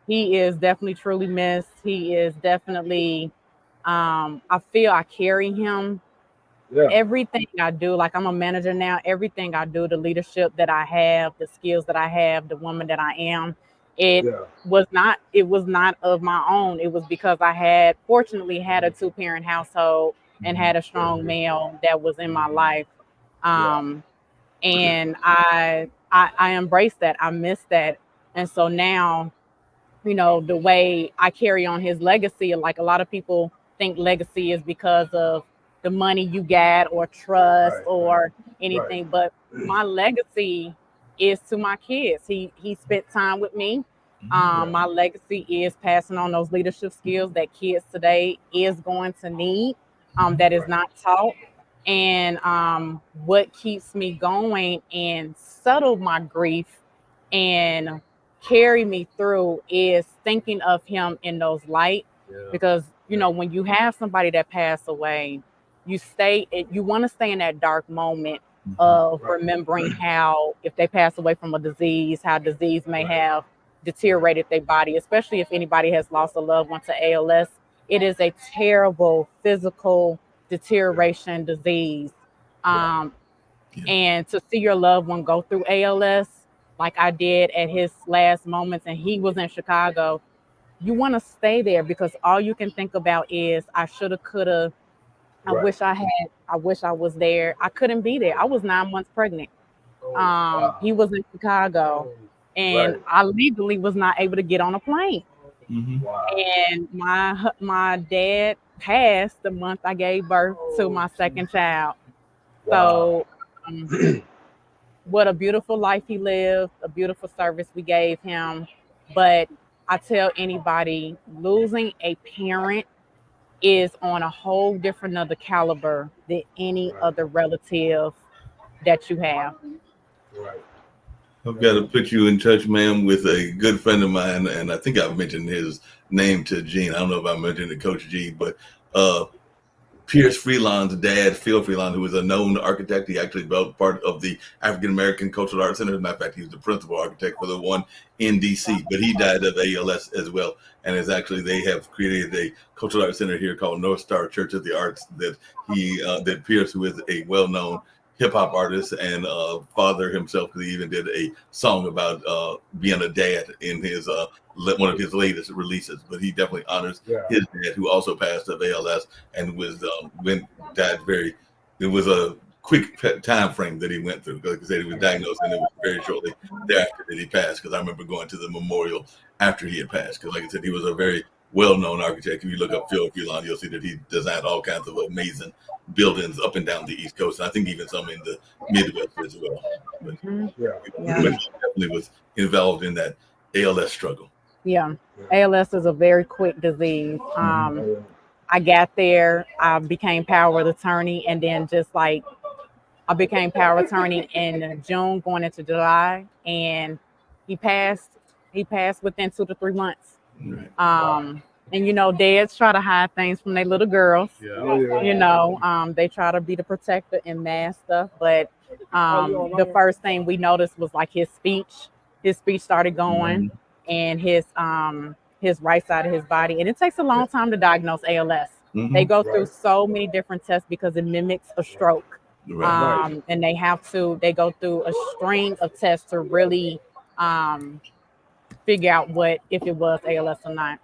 he is definitely truly missed. He is definitely, I feel I carry him. Everything I do, like I'm a manager now, everything I do, the leadership that I have, the skills that I have, the woman that I am, it was not of my own. It was because I fortunately had a 2-parent household and had a strong male that was in my life. And I embrace that. I miss that. And so now, the way I carry on his legacy, like a lot of people think legacy is because of the money you got or trust or anything. But my legacy is to my kids. He spent time with me. My legacy is passing on those leadership skills that kids today is going to need, that is not taught. And what keeps me going and settle my grief and carry me through is thinking of him in those light. Because when you have somebody that passed away, you want to stay in that dark moment of remembering how, if they pass away from a disease, how disease may have deteriorated their body, especially if anybody has lost a loved one to ALS. It is a terrible physical deterioration disease. And to see your loved one go through ALS, like I did at his last moments, and he was in Chicago, you want to stay there because all you can think about is I shoulda, coulda. I Right. wish I had. I wish I was there. I couldn't be there. I was 9 months pregnant. He was in Chicago, and Right. I legally was not able to get on a plane. Mhm. Wow. And my dad passed the month I gave birth to my second child. Wow. So, what a beautiful life he lived, a beautiful service we gave him. But I tell anybody, losing a parent is on a whole different other caliber than any Right. other relative that you have. Right. I've got to put you in touch, ma'am, with a good friend of mine, and I think I've mentioned his name to Gene. I don't know if I mentioned it, Coach G, but Pierce Freeland's dad, Phil Freeland, who was a known architect. He actually built part of the African American Cultural Arts Center. As a matter of fact, he was the principal architect for the one in DC, but he died of ALS as well. And it's actually, they have created a cultural arts center here called North Star Church of the Arts that Pierce, who is a well-known hip hop artist and father himself, because he even did a song about being a dad in his one of his latest releases. But he definitely honors his dad, who also passed of ALS and was died very. It was a quick time frame that he went through. Like I said, he was diagnosed, and it was very shortly thereafter that he passed. Because I remember going to the memorial after he had passed. Because, like I said, he was a very well-known architect. If you look up Phil Freeland, you'll see that he designed all kinds of amazing buildings up and down the East Coast, and I think even some in the Midwest as well. But, but he definitely was involved in that ALS struggle. Yeah, ALS is a very quick disease. I got there, I became power of attorney, and then just like I became power of attorney in June going into July, and he passed. He passed within 2 to 3 months. Right. And you know, dads try to hide things from their little girls. Yeah. You know, they try to be the protector and mask stuff. But the first thing we noticed was like his speech. His speech started going, and his right side of his body. And it takes a long time to diagnose ALS. They go through so many different tests because it mimics a stroke. And they go through a string of tests to really figure out if it was ALS or not.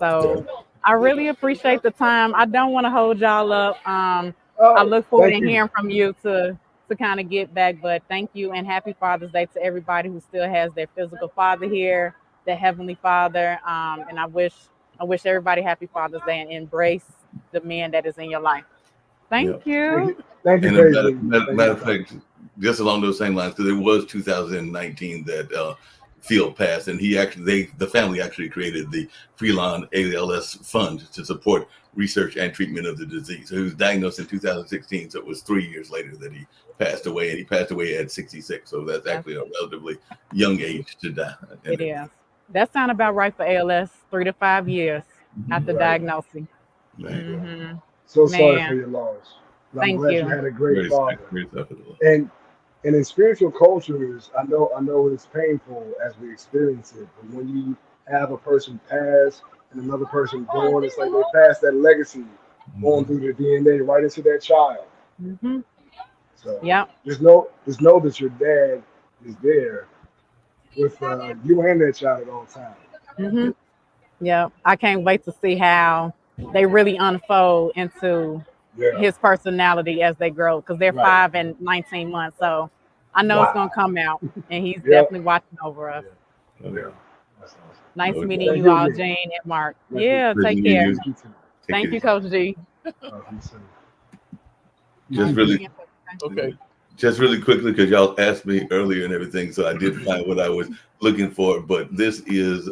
So I really appreciate the time. I don't want to hold y'all up. I look forward to hearing from you to kind of get back. But thank you, and happy Father's Day to everybody who still has their physical father here, the Heavenly Father. And I wish everybody happy Father's Day and embrace the man that is in your life. Thank you. Thank you. And matter of fact, just along those same lines, because it was 2019 that Phil passed, and the family actually created the Freeland ALS Fund to support research and treatment of the disease. So he was diagnosed in 2016, so it was 3 years later that he passed away, and he passed away at 66. So that's actually a relatively young age to die. It is. That sounds about right for ALS. 3 to 5 years after diagnosing. Right. So sorry for your loss. Thank glad you had a great father. And in spiritual cultures, I know it's painful as we experience it, but when you have a person pass and another person born, it's like they pass that legacy on through their DNA right into that child. So just know that your dad is there with you and that child at all times. Yeah, I can't wait to see how they really unfold into his personality as they grow, because they're 5 and 19 months. So I know it's gonna come out, and he's definitely watching over us. Nice meeting you all, Jane and Mark. Take care. Thank you, Coach G. Just really quickly, because y'all asked me earlier and everything, so I did find what I was looking for. But this is,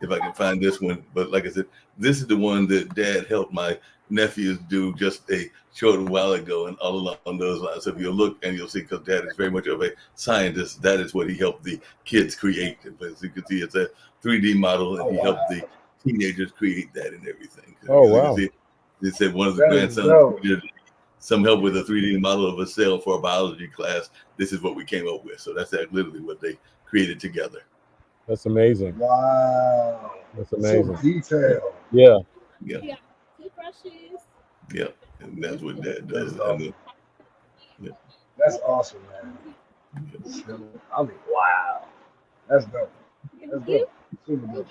if I can find this one, but like I said, this is the one that Dad helped my nephews do just a short while ago, and all along those lines. So if you look and you'll see, because Dad is very much of a scientist, that is what he helped the kids create. But as you can see, it's a 3D model, and he helped the teenagers create that and everything. Oh, wow. They said one of the grandsons did some help with a 3D model of a cell for a biology class. This is what we came up with. So that's literally what they created together. That's amazing. Wow. That's amazing. So detailed. Yeah. Yeah. And that's what Dad does. That's awesome, man. I mean, wow, that's dope. That's dope. Super dope.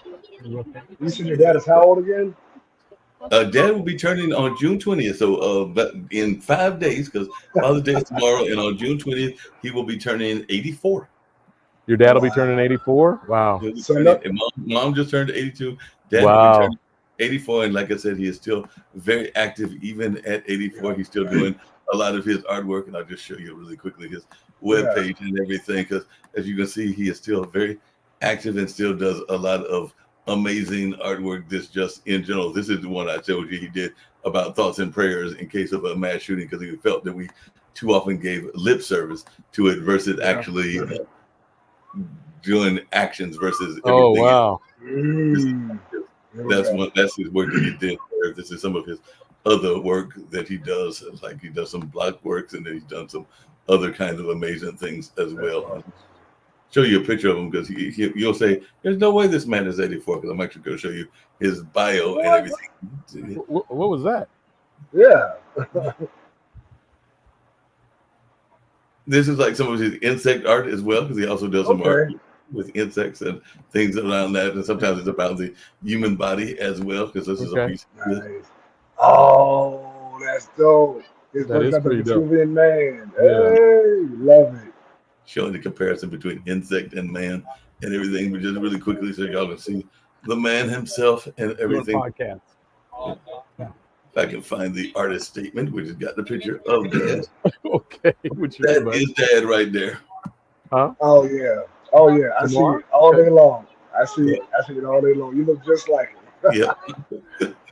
You said your dad is how old again? Dad will be turning on June 20th. So but in 5 days, because Father's Day is tomorrow, and on June 20th, he will be turning 84. Your dad will be turning 84? Wow. And mom just turned 82. Dad will be turning 84. And like I said, he is still very active. Even at 84, he's still doing a lot of his artwork. And I'll just show you really quickly his webpage and everything. Because as you can see, he is still very active and still does a lot of amazing artwork. This just in general, this is the one I told you he did about thoughts and prayers in case of a mass shooting, because he felt that we too often gave lip service to it versus actually doing actions versus everything. Oh wow. That's his work that he did. This is some of his other work that he does, like he does some block works, and then he's done some other kinds of amazing things as well. Show you a picture of him, because you'll say there's no way this man is 84, because I'm actually going to show you his bio and everything. What was that? Yeah. This is like some of his insect art as well, because he also does some art with insects and things around that, and sometimes it's about the human body as well, because this is a piece of nice. Oh, that's dope. That is pretty dope. Man. Hey, love it. Showing the comparison between insect and man and everything, but just really quickly so y'all can see the man himself and everything. Podcast. If I can find the artist statement, which has got the picture of Dad. Okay, that is Dad right there. Huh? Oh yeah. I see it all day long. I see it all day long. You look just like him. Yeah.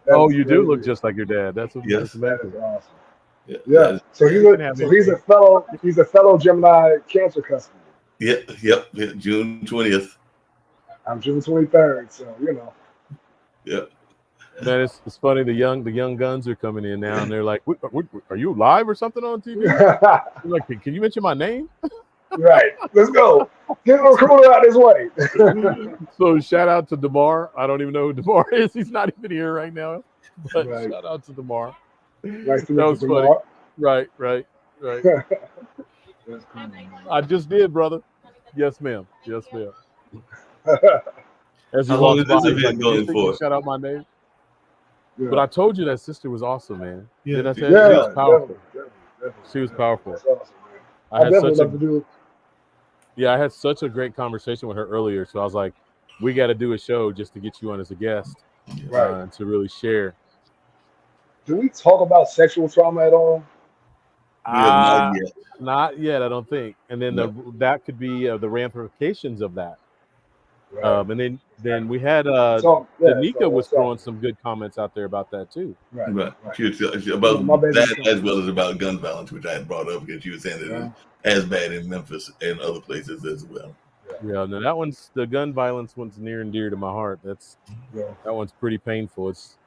Oh, you do look just like your dad. That's what. That is awesome. Yeah. So he's a fellow Gemini Cancer customer. Yep. June 20th. I'm June 23rd, so you know. Yep. Man, it's funny. The young guns are coming in now, and they're like, "Are you live or something on TV?" I'm like, "Can you mention my name?" Right. Let's go. Get the recruiter out this way. So shout out to DeMar. I don't even know who DeMar is. He's not even here right now. But shout out to DeMar. Nice to meet that was you, funny. DeMar. Right. I just did, brother. Yes, ma'am. As How long is this event going for? Shout out my name. Yeah. But I told you that sister was awesome, man. Yeah. Did I tell you? She was powerful. Definitely. She was powerful. That's awesome, man. I had such a great conversation with her earlier. So I was like, we got to do a show just to get you on as a guest, and to really share. Do we talk about sexual trauma at all? Not yet. I don't think. And then that could be the ramifications of that. Right. And then we had Danica was throwing some good comments out there about that too. Right. She was about that as well as about gun violence, which I had brought up, because she was saying that it's as bad in Memphis and other places as well. Yeah, no, that one's the gun violence one's near and dear to my heart. That one's pretty painful. It's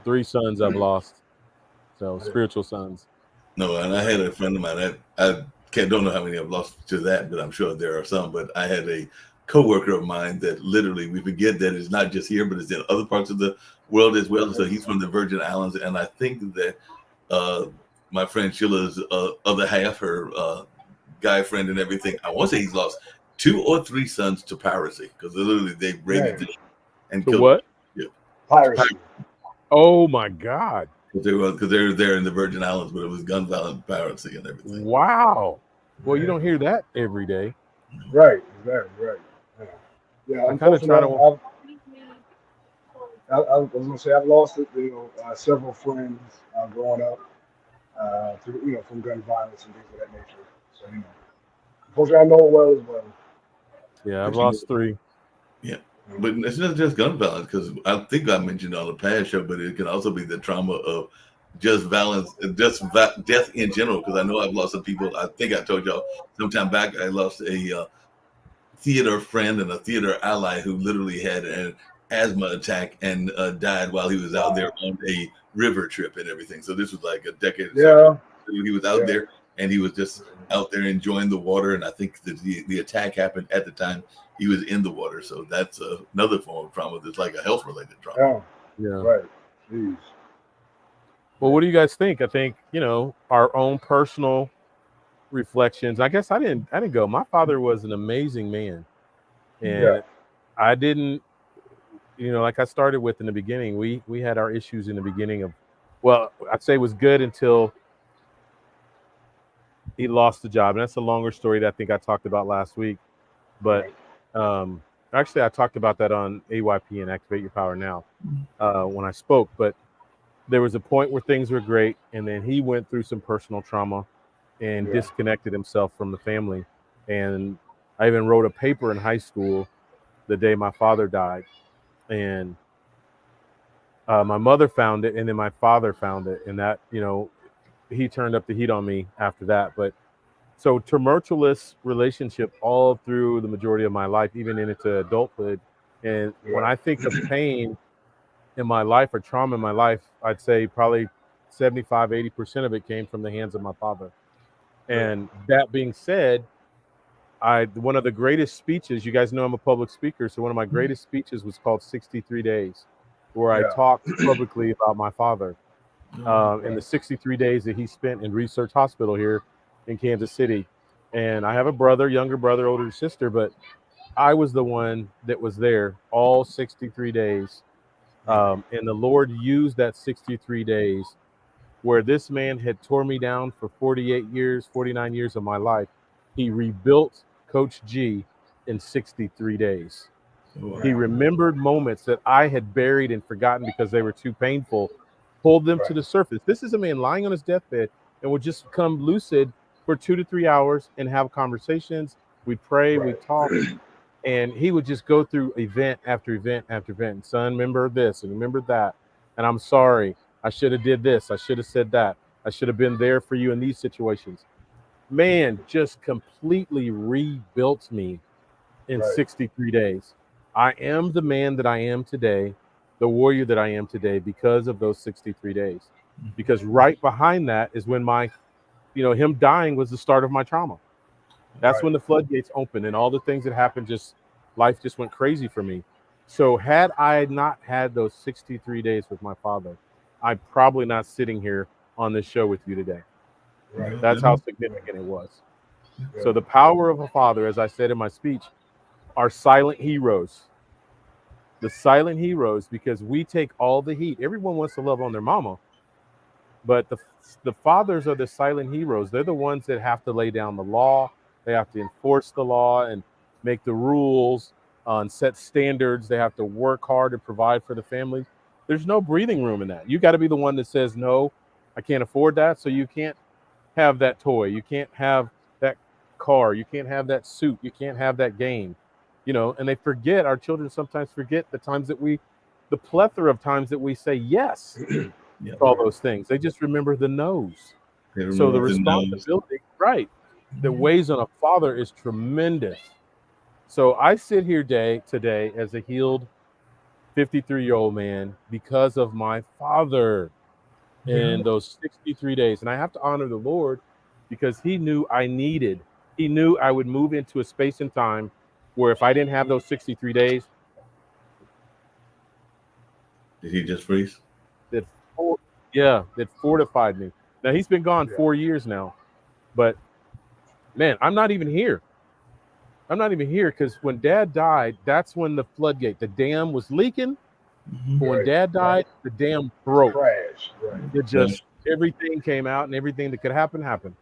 3 sons I've lost, so spiritual sons. No, and I had a friend of mine. I don't know how many I've lost to that, but I'm sure there are some. But I had a co-worker of mine that literally, we forget that it's not just here, but it's in other parts of the world as well. So he's from the Virgin Islands, and I think that my friend Sheila's other half, her guy friend and everything, I want to say he's lost 2 or 3 sons to piracy, because literally they raided them and killed what? Yeah. Piracy. Oh my God. Because they were there in the Virgin Islands, but it was gun violence, piracy, and everything. Wow. Well, you don't hear that every day. Right. Exactly. Right. Yeah. I kind of try to. I was gonna say I've lost several friends growing up, from gun violence and things of that nature. So unfortunately, I know it well as well. Yeah, I've lost 3. Yeah, but it's not just gun violence, because I think I mentioned on the past show, but it can also be the trauma of just violence, just death in general. Because I know I've lost some people. I think I told y'all sometime back I lost a theater friend and a theater ally who literally had an asthma attack and died while he was out there on a river trip and everything. So this was like a decade. Yeah. He was out there, and he was just out there enjoying the water. And I think that the attack happened at the time he was in the water. So that's another form of trauma that's like a health-related trauma. Yeah. Right. Jeez. Well, what do you guys think? I think, our own personal reflections. I guess I didn't go. My father was an amazing man, and Yeah. I didn't, like I started with in the beginning. We had our issues in the beginning of, well, I'd say it was good until he lost the job, and that's a longer story that I think I talked about last week. But actually, I talked about that on AYP and Activate Your Power Now when I spoke. But there was a point where things were great, and then he went through some personal trauma and disconnected himself from the family. And I even wrote a paper in high school the day my father died, and my mother found it, and then my father found it, and that, he turned up the heat on me after that. But so tumultuous relationship all through the majority of my life, even into adulthood. And when I think of pain in my life or trauma in my life, I'd say probably 75, 80% of it came from the hands of my father. And that being said, one of the greatest speeches, you guys know I'm a public speaker, so one of my greatest speeches was called 63 Days, where I talked publicly about my father in the 63 days that he spent in Research Hospital here in Kansas City. And I have a brother, younger brother, older sister, but I was the one that was there all 63 days. And the Lord used that 63 days where this man had tore me down for 48 years, 49 years of my life. He rebuilt Coach G in 63 days. Wow. He remembered moments that I had buried and forgotten because they were too painful, pulled them to the surface. This is a man lying on his deathbed and would just come lucid for 2 to 3 hours and have conversations. We'd pray, we'd talk, and he would just go through event after event after event. And son, remember this and remember that. And I'm sorry. I should have did this. I should have said that. I should have been there for you in these situations. Man, just completely rebuilt me in 63 days. I am the man that I am today, the warrior that I am today, because of those 63 days. Because right behind that is when him dying was the start of my trauma. That's when the floodgates opened and all the things that happened, life just went crazy for me. So had I not had those 63 days with my father, I'm probably not sitting here on this show with you today. That's how significant it was. So the power of a father, as I said in my speech, are silent heroes. The silent heroes, because we take all the heat. Everyone wants to love on their mama, but the fathers are the silent heroes. They're the ones that have to lay down the law. They have to enforce the law and make the rules and set standards. They have to work hard to provide for the family. There's no breathing room in that. You got to be the one that says, no, I can't afford that. So you can't have that toy. You can't have that car. You can't have that suit. You can't have that game. And they forget, our children sometimes forget the plethora of times that we say yes to all those things. They just remember the no's. So the responsibility, that weighs on a father is tremendous. So I sit here today as a healed 53-year-old man because of my father in those 63 days. And I have to honor the Lord because he knew he knew I would move into a space and time where if I didn't have those 63 days. Did he just freeze? That fortified me. Now he's been gone 4 years now, but man, I'm not even here. Because when Dad died, that's when the dam was leaking. But when Dad died, the dam broke. It just, everything came out and everything that could happen happened.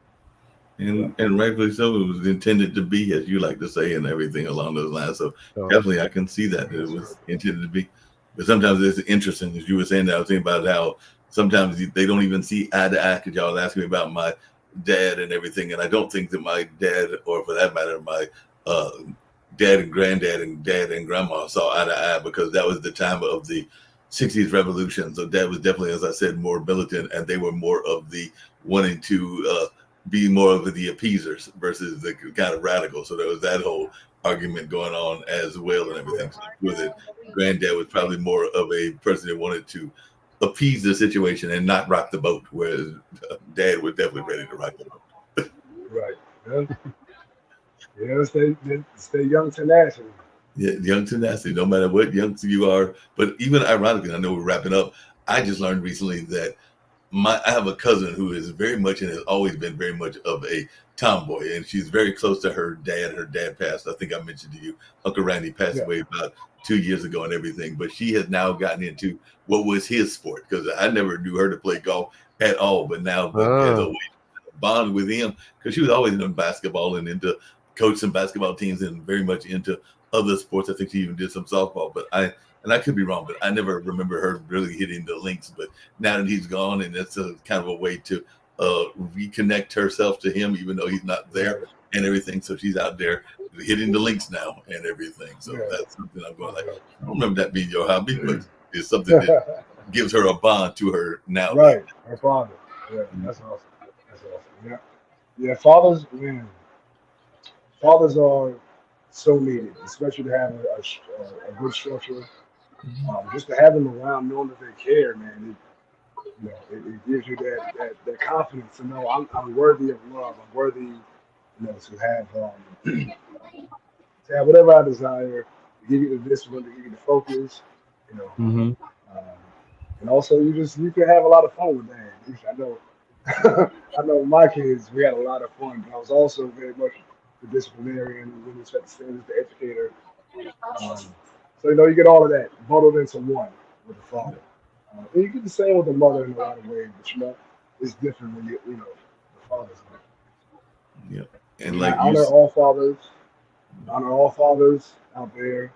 And rightfully so, it was intended to be, as you like to say, and everything along those lines. So definitely I can see that it was intended to be. But sometimes it's interesting, as you were saying, that I was thinking about how sometimes they don't even see eye to eye, because y'all asking me about my dad and everything. And I don't think that my dad, or for that matter, my dad and granddad and dad and grandma saw eye to eye, because that was the time of the 60s revolution. So Dad was definitely, as I said, more militant, and they were more of the wanting to be more of the appeasers versus the kind of radical. So there was that whole argument going on as well and everything. So with it, Granddad was probably more of a person that wanted to appease the situation and not rock the boat, whereas Dad was definitely ready to rock the boat. Stay young tenacity. Yeah, young tenacity, no matter what young you are. But even ironically, I know we're wrapping up, I just learned recently that I have a cousin who is very much and has always been very much of a tomboy, and she's very close to her dad. Her dad passed. I think I mentioned to you, Uncle Randy passed away about 2 years ago and everything. But she has now gotten into what was his sport, because I never knew her to play golf at all. But now, as a way to bond with him, because she was always into basketball and into coaching basketball teams and very much into other sports. I think she even did some softball, but I could be wrong, but I never remember her really hitting the links. But now that he's gone, and that's a kind of a way to reconnect herself to him, even though he's not there and everything. So she's out there hitting the links now and everything. So that's something I'm going like, I don't remember that being your hobby, but it's something that gives her a bond to her now. Right, her father. Yeah, that's awesome. That's awesome. Yeah. Fathers, man. Fathers are so needed, especially to have a good structure. Just to have them around, knowing that they care, man. It gives you that confidence to know I'm worthy of love. I'm worthy, to have whatever I desire. To give you the discipline, to give you the focus. And also you can have a lot of fun with that. I know, I know my kids. We had a lot of fun, but I was also very much the disciplinarian, really set the standards, the educator. So you get all of that bundled into one with the father. And you get the same with the mother in a lot of ways, but it's different when the father's there. Yeah, and like honor all fathers out there,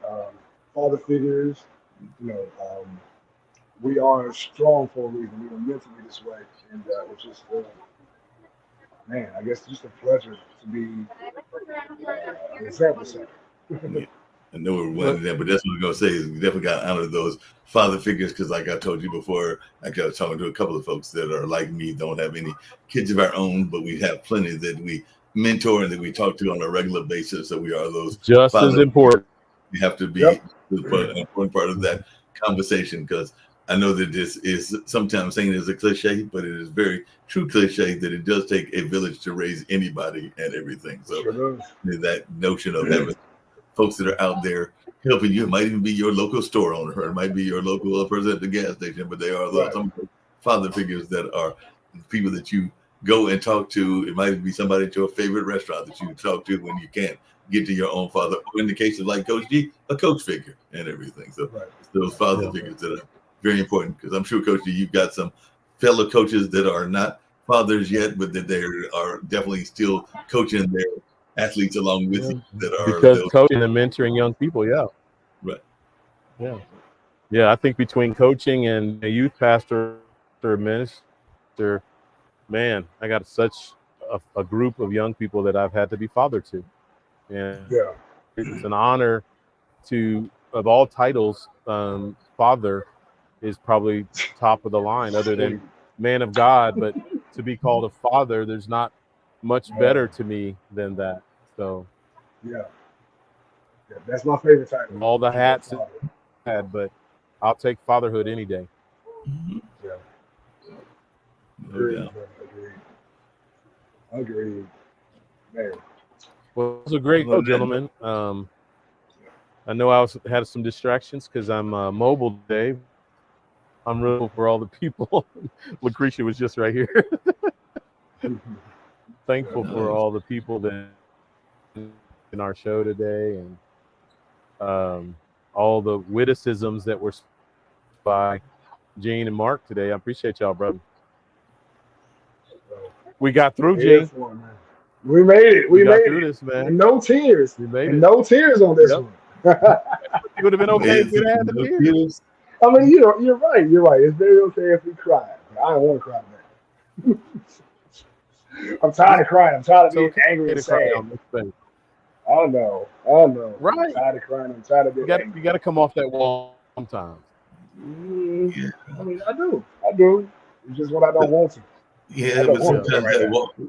father figures. We are strong for a reason. We were meant to be this way, and it's just, man, I guess just a pleasure to be an example set. I know we're one of them, but that's what we're gonna say is we definitely got to honor those father figures, because like I told you before, I was talking to a couple of folks that are like me, don't have any kids of our own, but we have plenty that we mentor and that we talk to on a regular basis. So we are those just as important. We have to be an important part of that conversation, because I know that this is sometimes saying it is a cliche, but it is very true cliche that it does take a village to raise anybody and everything. So that notion of having folks that are out there helping you, it might even be your local store owner, or it might be your local person at the gas station, but they are some father figures that are people that you go and talk to. It might be somebody at your favorite restaurant that you talk to when you can't get to your own father, or in the case of like Coach G, a coach figure and everything. So those father figures that are very important, because I'm sure, Coach G, you've got some fellow coaches that are not fathers yet, but that they are definitely still coaching their athletes along with you, that are because coaching and mentoring young people. I think between coaching and a youth pastor or minister, man, I got such a group of young people that I've had to be father to, and it's an honor to, of all titles, father is probably top of the line, other than man of God, but to be called a father, there's not much better to me than that. So that's my favorite title. All the hats I had, but I'll take fatherhood any day. Agreed. Man. Well, it was a great show, gentlemen. I know I had some distractions because I'm mobile today. I'm real for all the people. Lucretia was just right here. Thankful for all the people that in our show today, and all the witticisms that were by Gene and Mark today. I appreciate y'all, brother. We got through, Gene. We made it. We made through it. This, man. And no tears. We made it. No tears on this one. It would have been okay if we had the tears. I mean, you're right. You're right. It's very okay if we cry. I don't want to cry today. I'm tired of crying. I'm tired of being angry and sad. I know. Right. I'm tired of crying. I'm tired of being angry. You got to come off that wall sometimes. I mean, I do. It's just what I don't want to. Yeah, but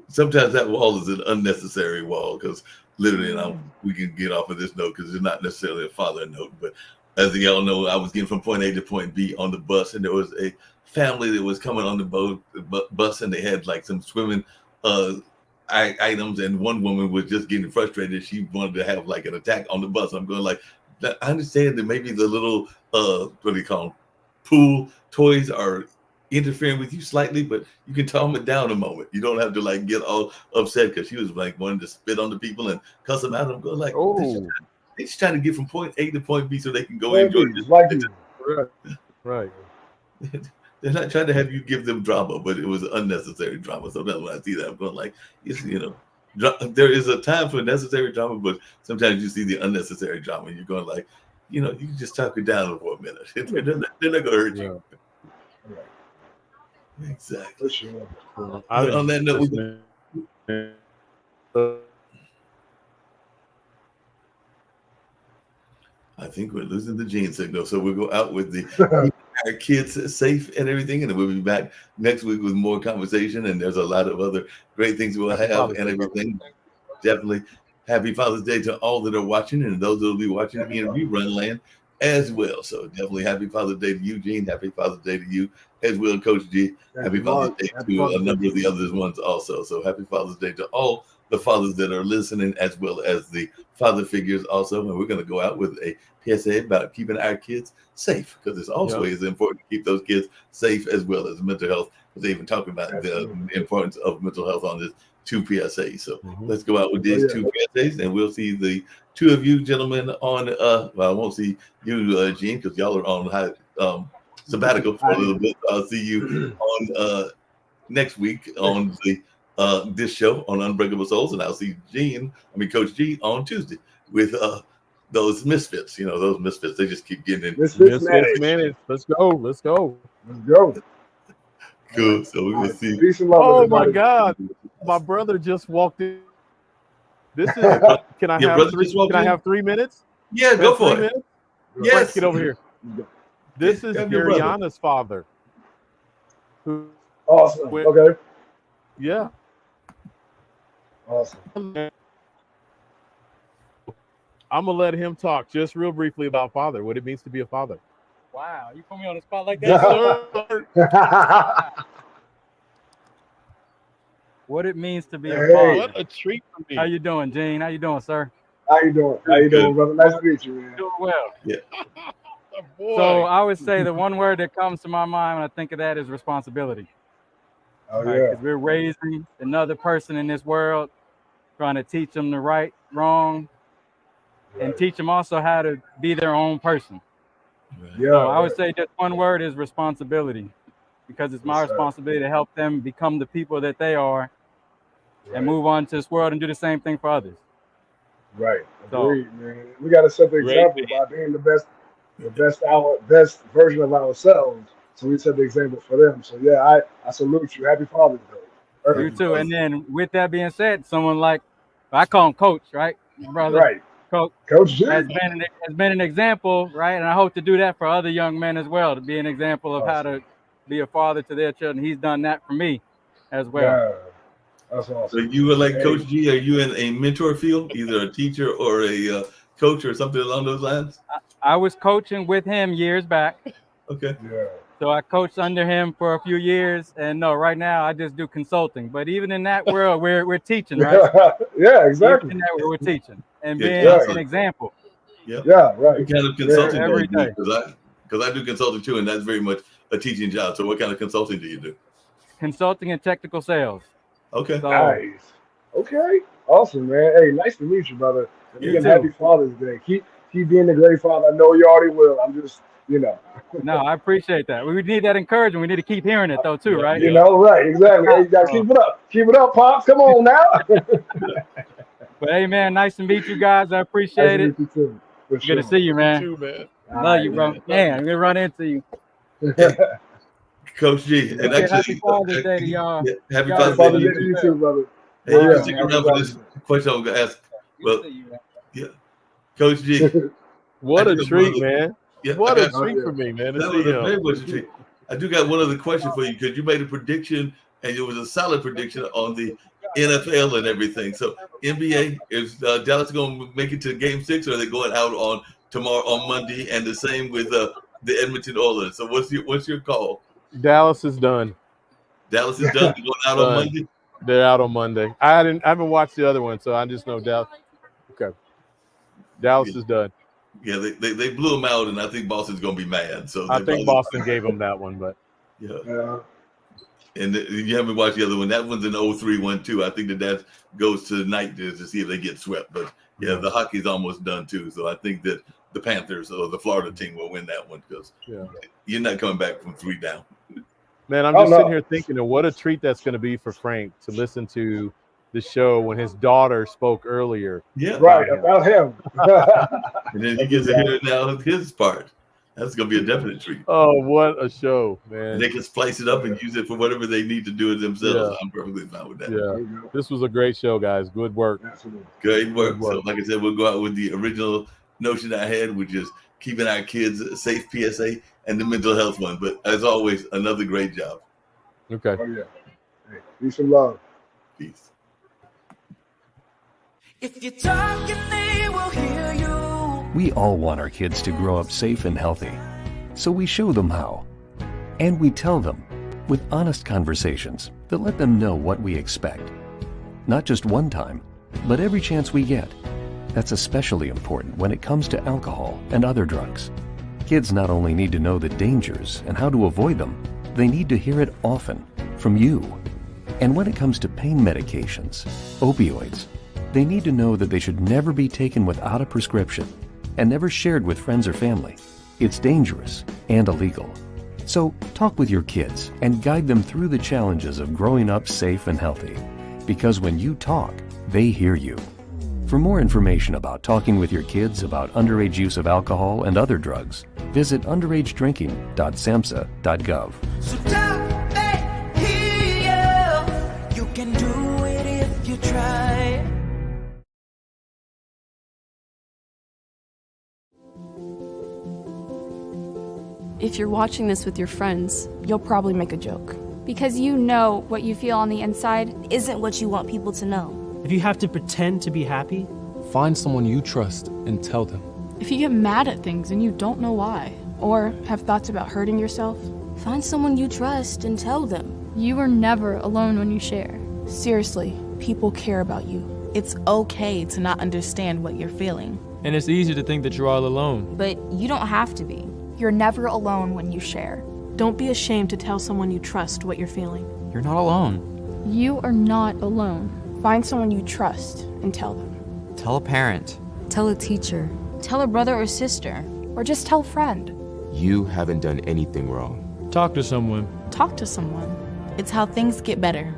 sometimes that wall is an unnecessary wall, because literally, we can get off of this note because it's not necessarily a father note. But as y'all know, I was getting from point A to point B on the bus, and there was a family that was coming on the bus, and they had like some swimming items, and one woman was just getting frustrated. She wanted to have like an attack on the bus. I'm going like, I understand that maybe the little what do you call them, pool toys are interfering with you slightly, but you can calm it down a moment. You don't have to like get all upset because she was like wanting to spit on the people and cuss them out. I'm going like, they're just trying to get from point A to point B so they can go enjoy this. Like you. Right. They're not trying to have you give them drama, but it was unnecessary drama. So that's when I see that, I'm going like, there is a time for necessary drama, but sometimes you see the unnecessary drama and you're going like, you can just talk it down for a minute. They're not going to hurt you. Right. Exactly. For sure. On that note, I think we're losing the gene signal, so we'll go out with our kids safe and everything, and then we'll be back next week with more conversation. And there's a lot of other great things we'll have and everything. Definitely happy Father's Day to all that are watching, and those that will be watching in rerun land as well. So definitely happy Father's Day to you, Gene. Happy Father's Day to you as well, Coach G. Happy Father's Day to a number of the other ones also. So happy Father's Day to all the fathers that are listening, as well as the father figures also. And we're going to go out with a PSA about keeping our kids safe, because it's also is important to keep those kids safe as well as mental health. They even talk about the importance of mental health on this 2 PSAs. So let's go out with these 2 PSAs, and we'll see the 2 of you gentlemen on well, I won't see you, Gene, because y'all are on high sabbatical for a little bit. I'll see you on next week on the this show on Unbreakable Souls, and I'll see Coach G on Tuesday with those misfits. Those misfits, they just keep getting in. Misfits managed. Let's go. Cool. So we will see. Peace and love. Oh my God, my brother just walked in. This is. Can I have 3 minutes? Yeah, go for it. Yes, let's get over here. This is Ariana's father. Awesome. Okay. Yeah. Awesome. I'm gonna let him talk just real briefly about father, what it means to be a father. Wow, you put me on the spot like that. What it means to be a father. What a treat for me. How you doing, Gene? How you doing, sir? How you doing, brother? Nice to meet you, man. Doing well. Yeah. So I would say the one word that comes to my mind when I think of that is responsibility. Oh, right? yeah. 'Cause we're raising another person in this world, trying to teach them the right, wrong, and teach them also how to be their own person. Yeah. So I would say just one word is responsibility, because it's my responsibility to help them become the people that they are and move on to this world and do the same thing for others. Right. Agreed, man. We got to set the example by being the best version of ourselves. So we set the example for them. So yeah, I salute you. Happy Father's Day. You too. And then with that being said, someone like, I call him Coach, right? Brother. Right. Coach G has been an example, right? And I hope to do that for other young men as well, to be an example of how to be a father to their children. He's done that for me as well. Yeah. That's awesome. So you were like Coach G, are you in a mentor field, either a teacher or a coach or something along those lines? I was coaching with him years back. Okay. Yeah. So I coached under him for a few years, and no, right now I just do consulting. But even in that world, we're teaching, right? Yeah, exactly. Even in that world, we're teaching and being an example. Yeah. Yeah, right. What kind of consulting every day? Because I do consulting too, and that's very much a teaching job. So what kind of consulting do you do? Consulting and technical sales. Okay. So, nice. Okay. Awesome, man. Hey, nice to meet you, brother. Again, happy Father's Day. Keep being a great father. I know you already will. I'm just, No, I appreciate that. We need that encouragement. We need to keep hearing it though, too, right? Right, exactly. Hey, you gotta keep it up. Keep it up, Pops. Come on now. But hey, man, nice to meet you guys. I appreciate it. You too. Good to see you, man. You too, man. Love you, bro. Man, I'm gonna run into you. Coach G, and actually, happy Father's Day to y'all. Happy Father's Day to you too, brother. Hey, you can stick around for this question I'm gonna ask. Well, yeah, Coach G. What a treat, man. Yeah, what a treat for me, man. That was a very much a treat. I do got one other question for you, because you made a prediction, and it was a solid prediction on the NFL and everything. So NBA, is Dallas going to make it to Game 6, or are they going out on tomorrow on Monday? And the same with the Edmonton Oilers. So what's your call? Dallas is done. Dallas is done. They're going out on Monday. They're out on Monday. I haven't watched the other one, so I just know Dallas. Okay, Dallas is done. Yeah, they blew them out, and I think Boston's going to be mad. So I think Boston gave them that one, but Yeah. And you haven't watched the other one. That one's an 0-3 one too. I think that goes to the night to see if they get swept. But yeah, the hockey's almost done too. So I think that the Panthers or the Florida team will win that one because you're not coming back from 3 down. Man, I'm just sitting here thinking of what a treat that's going to be for Frank to listen to the show when his daughter spoke earlier. Yeah, about him. And then he gets to hear now his part. That's going to be a definite treat. Oh, what a show, man. And they can splice it up and use it for whatever they need to do it themselves. I'm perfectly fine with that. Yeah, this was a great show, guys. Good work. Absolutely. Great work. So, like I said, we'll go out with the original notion I had, which is keeping our kids safe, PSA, and the mental health one. But as always, another great job. Okay. Oh, yeah. Hey, peace and love. Peace. If you're talking, they will hear you. We all want our kids to grow up safe and healthy, so we show them how. And we tell them with honest conversations that let them know what we expect. Not just one time, but every chance we get. That's especially important when it comes to alcohol and other drugs. Kids not only need to know the dangers and how to avoid them, they need to hear it often from you. And when it comes to pain medications, opioids, they need to know that they should never be taken without a prescription and never shared with friends or family. It's dangerous and illegal. So talk with your kids and guide them through the challenges of growing up safe and healthy. Because when you talk, they hear you. For more information about talking with your kids about underage use of alcohol and other drugs, visit underagedrinking.samhsa.gov. So talk, they hear you. You can do it if you try. If you're watching this with your friends, you'll probably make a joke. Because you know what you feel on the inside isn't what you want people to know. If you have to pretend to be happy, find someone you trust and tell them. If you get mad at things and you don't know why, or have thoughts about hurting yourself, find someone you trust and tell them. You are never alone when you share. Seriously, people care about you. It's okay to not understand what you're feeling. And it's easy to think that you're all alone. But you don't have to be. You're never alone when you share. Don't be ashamed to tell someone you trust what you're feeling. You're not alone. You are not alone. Find someone you trust and tell them. Tell a parent. Tell a teacher. Tell a brother or sister. Or just tell a friend. You haven't done anything wrong. Talk to someone. Talk to someone. It's how things get better.